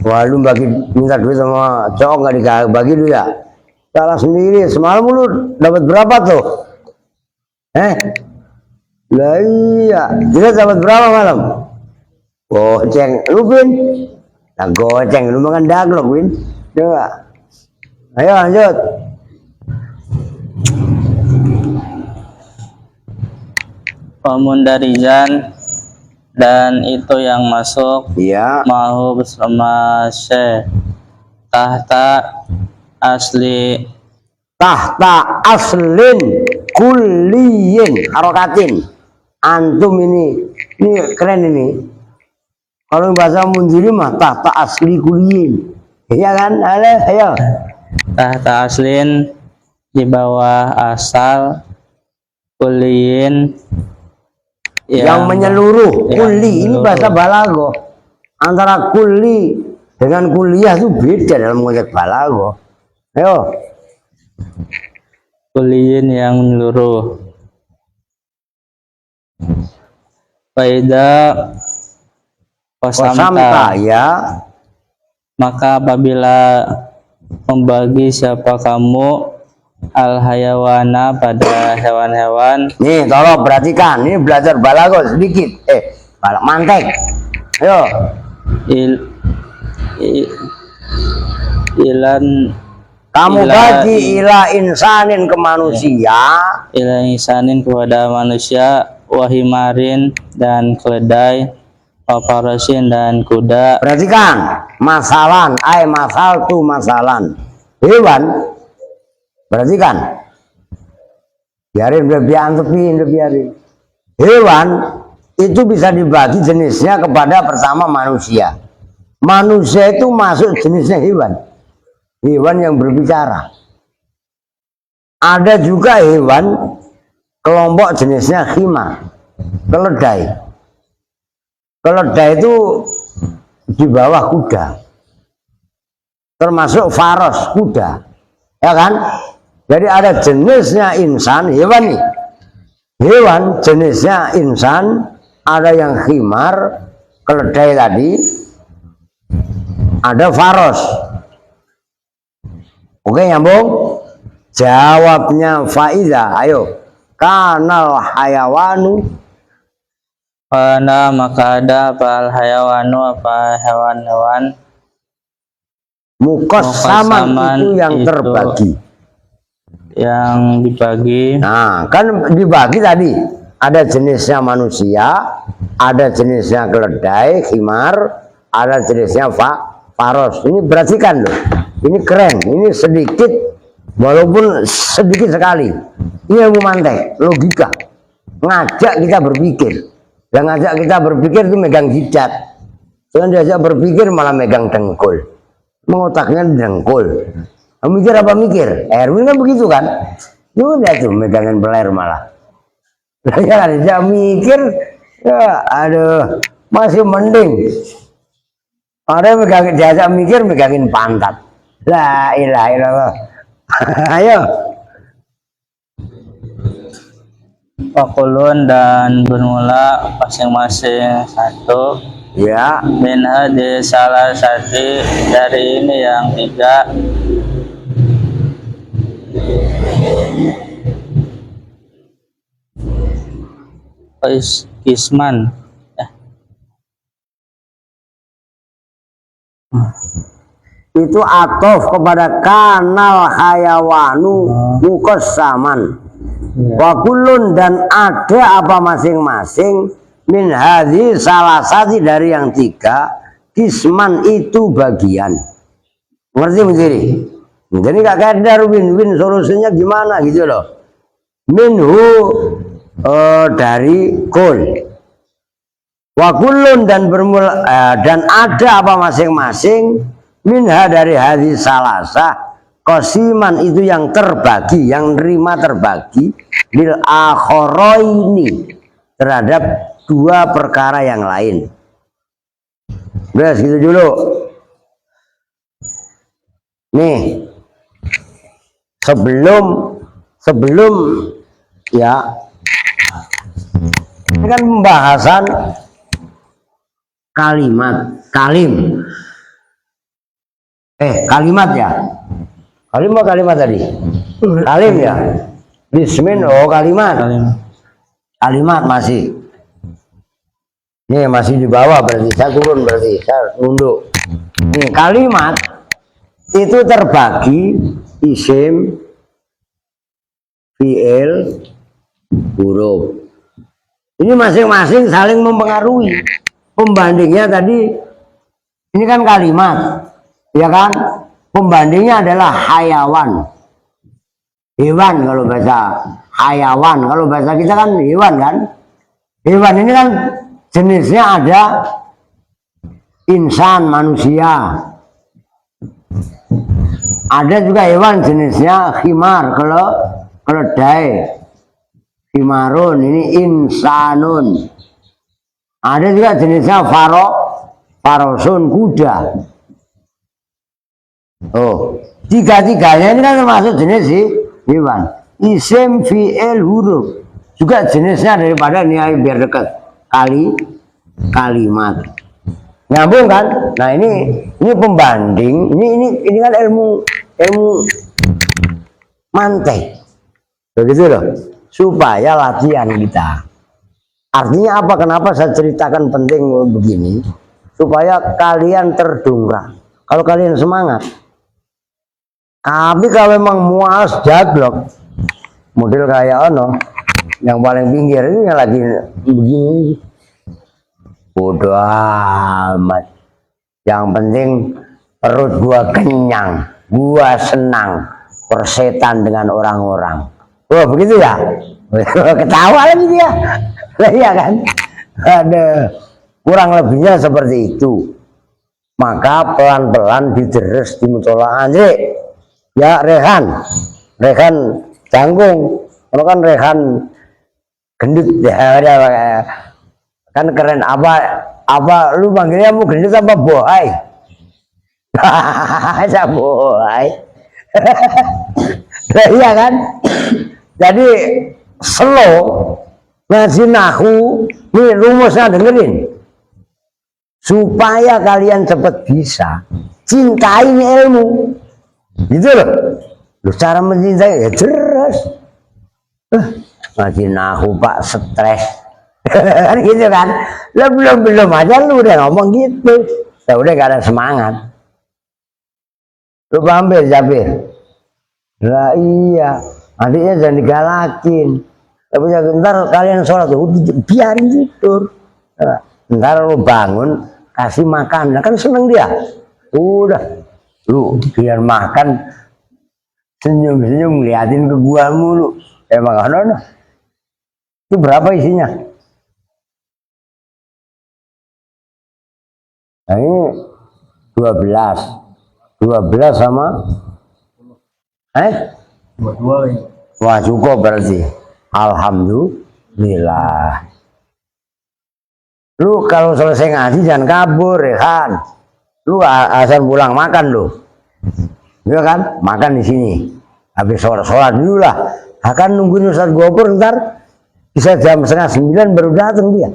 Wah, lu minta duit sama cowok nggak dibagi lu ya? Salah sendiri. Semalam lu dapat berapa tuh? Lah iya, kita dapat berapa malam? Goceng, lu Win? Nah goceng, lu makan daglok Win? Coba. Ayo lanjut. Pemundarijan, dan itu yang masuk Ya. mahu bersama syekh tahta asli Tahta aslin kulliyin harokatin. Antum ini keren ini. Kalau bahasa Munziri mah tahta asli kulliyin. Iya kan? Ayo. tahta aslin di bawah asal, kuliin Yang menyeluruh. yang Kulli ini menyeluruh. bahasa balago. Antara kulli dengan kuliah itu beda dalam konteks balago. Ayo. kuliin yang menyeluruh. Faida Kosamta kosamta, ya. maka apabila membagi siapa kamu al hayawana pada hewan-hewan, Nih, tolong perhatikan. Ini belajar balago sedikit. Balak mantek. Ayo. il, i- ilan Kamu Ila- bagi ila insanin ke manusia. ila insanin kepada manusia, wahimarin dan keledai, wafarasin dan kuda, Perhatikan. Masalan. Masal tu masalan. Hewan. Perhatikan. Biarin, udah biarin. Hewan itu bisa dibagi jenisnya kepada pertama manusia. Manusia itu masuk jenisnya hewan. Hewan yang berbicara. Ada juga hewan kelompok jenisnya himar, keledai. Keledai itu di bawah kuda. Termasuk faros, kuda. Ya kan? Jadi ada jenisnya insan, hewan nih. Hewan jenisnya insan, ada yang himar, keledai tadi, ada faros. Oke, nyambung? Jawabnya Faiza, ayo. Kanal hayawanu pada maka ada apa hayawanu, apa hewan-hewan muqassaman itu yang itu terbagi. yang dibagi. Nah, kan dibagi tadi. Ada jenisnya manusia, ada jenisnya keledai, himar, ada jenisnya faros. Ini perhatikan loh. Ini keren, ini sedikit, walaupun sedikit sekali. Ini ilmu mantek, logika. Ngajak kita berpikir. Yang ngajak kita berpikir itu megang jidat. Jangan diajak berpikir malah megang dengkul. Mengotaknya dengkul. Mikir apa mikir? Erwin kan begitu kan? Udah tuh megangin beler malah. Ya diajak mikir, ya aduh, masih mending. Ada megangin diajak mikir megangin pantat. La ilaha illallah. Ayo. Fakulun dan bermula masing-masing satu. Ya. Minha di salah satu dari ini yang tiga. Kisman. Itu atof kepada kanal hayawanu muqassaman. Wa kullun dan ada apa masing-masing min hadhi salah satu dari yang tiga kisman itu bagian. Ngerti menjadi? Jadi gak kadar win-win solusinya gimana gitu loh. Minhu dari kul. Wa kullun dan bermula dan ada apa masing-masing minha dari hadis salasa qasiman itu yang terbagi, yang nerima terbagi lil akharaini terhadap dua perkara yang lain. Beres gitu dulu. Nih. Sebelum ya ini kan pembahasan kalimat kalimat ya, kalimat tadi kalim ya, bismin kalimat masih ini masih di bawah, berarti saya turun, berarti saya nunduk. Nih kalimat itu terbagi isim, fi'il, huruf. Ini masing-masing saling mempengaruhi. Pembandingnya tadi ini kan kalimat, ya kan? Pembandingnya adalah hayawan, hewan kalau bahasa hayawan, kalau bahasa kita kan hewan kan? Hewan ini kan jenisnya ada insan, manusia. Ada juga hewan jenisnya khimar, kalau keledai. Khimarun, ini insanun. Ada juga jenisnya farosun, kuda. Oh, tiga-tiganya ini kan termasuk jenis hewan. Isim, fi'il, huruf. Juga jenisnya daripada ini biar dekat. Kalimat. Nyambung kan? Nah ini pembanding. Ini kan ilmu mantek. Begitu loh. Supaya latihan kita. Artinya apa? Kenapa saya ceritakan penting begini? Supaya kalian terdongkrak. Kalau kalian semangat. Tapi kalau memang muas jablok, model kayak ono, yang paling pinggir ini lagi begini. Bodoh amat. Yang penting perut gua kenyang, gua senang, persetan dengan orang-orang. Oh begitu ya? Ketawa lagi dia. Iya kan? Ada kurang lebihnya seperti itu. Maka pelan-pelan dideres di musola. Andre, ya Rehan Janggung, kalau kan Rehan gendut ya, kan keren. Apa lu panggilnya mau gendut apa bohai? Saya bohai. Iya kan? Jadi slow ngaji nahu, nih rumusnya dengerin. Supaya kalian cepat bisa cintain ilmu. Gitu loh. Lu cara mencintai ya jelas. Ngaji nahu Pak stres. Kan gitu kan. Lah belum aja lu udah ngomong gitu. Ya udah gak ada semangat. Lu paham Jabir? Lah iya. Adiknya jangan digalakin. Tapi ntar kalian sholat biarin tidur. Ntar lu bangun kasih makan, nah, kan seneng dia. Udah lu biar makan senyum-senyum liatin ke gua mulu. Emang no. Itu berapa isinya? Nah ini 12 sama 22. Wah cukup berarti. Alhamdulillah. Lu kalau selesai ngaji jangan kabur ya kan. Lu asal pulang makan lu. Ya kan? Makan di sini. Habis sholat dulu lah. Akan nungguin Ustaz Gopur ntar bisa jam 8:30 baru datang dia.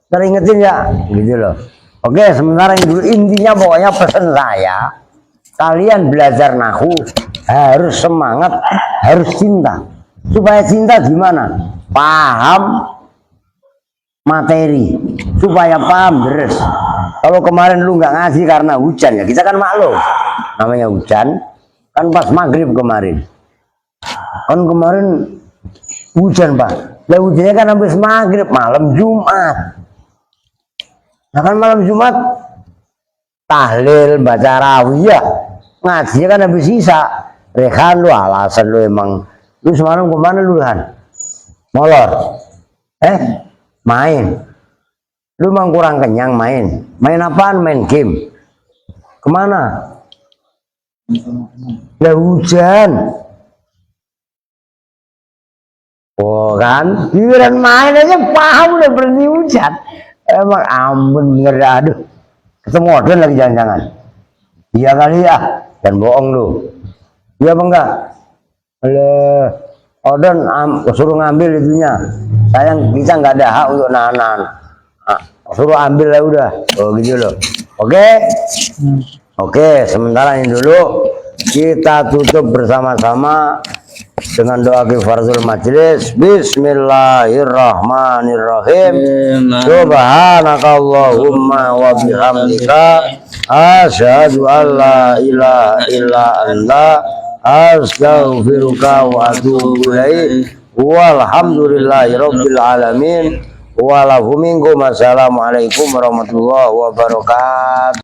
Ntar ingetin ya, gitu loh. Oke, sementara dulu intinya pokoknya pesan saya, kalian belajar nahu harus semangat, harus cinta. Supaya cinta gimana? Paham materi, supaya paham beres. Kalau kemarin lu nggak ngaji karena hujan ya, kita kan maklum. Namanya hujan, kan pas maghrib kemarin. Kan kemarin hujan Pak. Lah hujannya kan habis maghrib, malam Jumat. Nah kan malam Jumat tahlil, baca rawiyah, ngajinya kan habis sisa. Rehan lu alasan lu emang. Lu semalam kemana lu Han? Molor. Main. Lu emang kurang kenyang main. Main apaan? Main game. Kemana? Lah hujan. Oh kan? Giliran main aja paham udah berhenti hujan. Emang ampun bener aduh. Ketemu Odon lagi jangan-jangan. Iya kali ya. Dan bohong lu. Iya apa enggak? Odon suruh ngambil itunya. Sayang kita nggak ada hak untuk nahan. Suruh ambil lah udah. Oh gitu loh. Oke, sementara ini dulu kita tutup bersama-sama dengan doa kifaratul majelis. Bismillahirrahmanirrahim. Subhanakallahumma wa bihamdika asyhadu an la ilaha illa anta astaghfiruka wa atubu ilaik. Walhamdulillahirabbil alamin. wa lahu minkum. Assalamualaikum warahmatullahi wabarakatuh.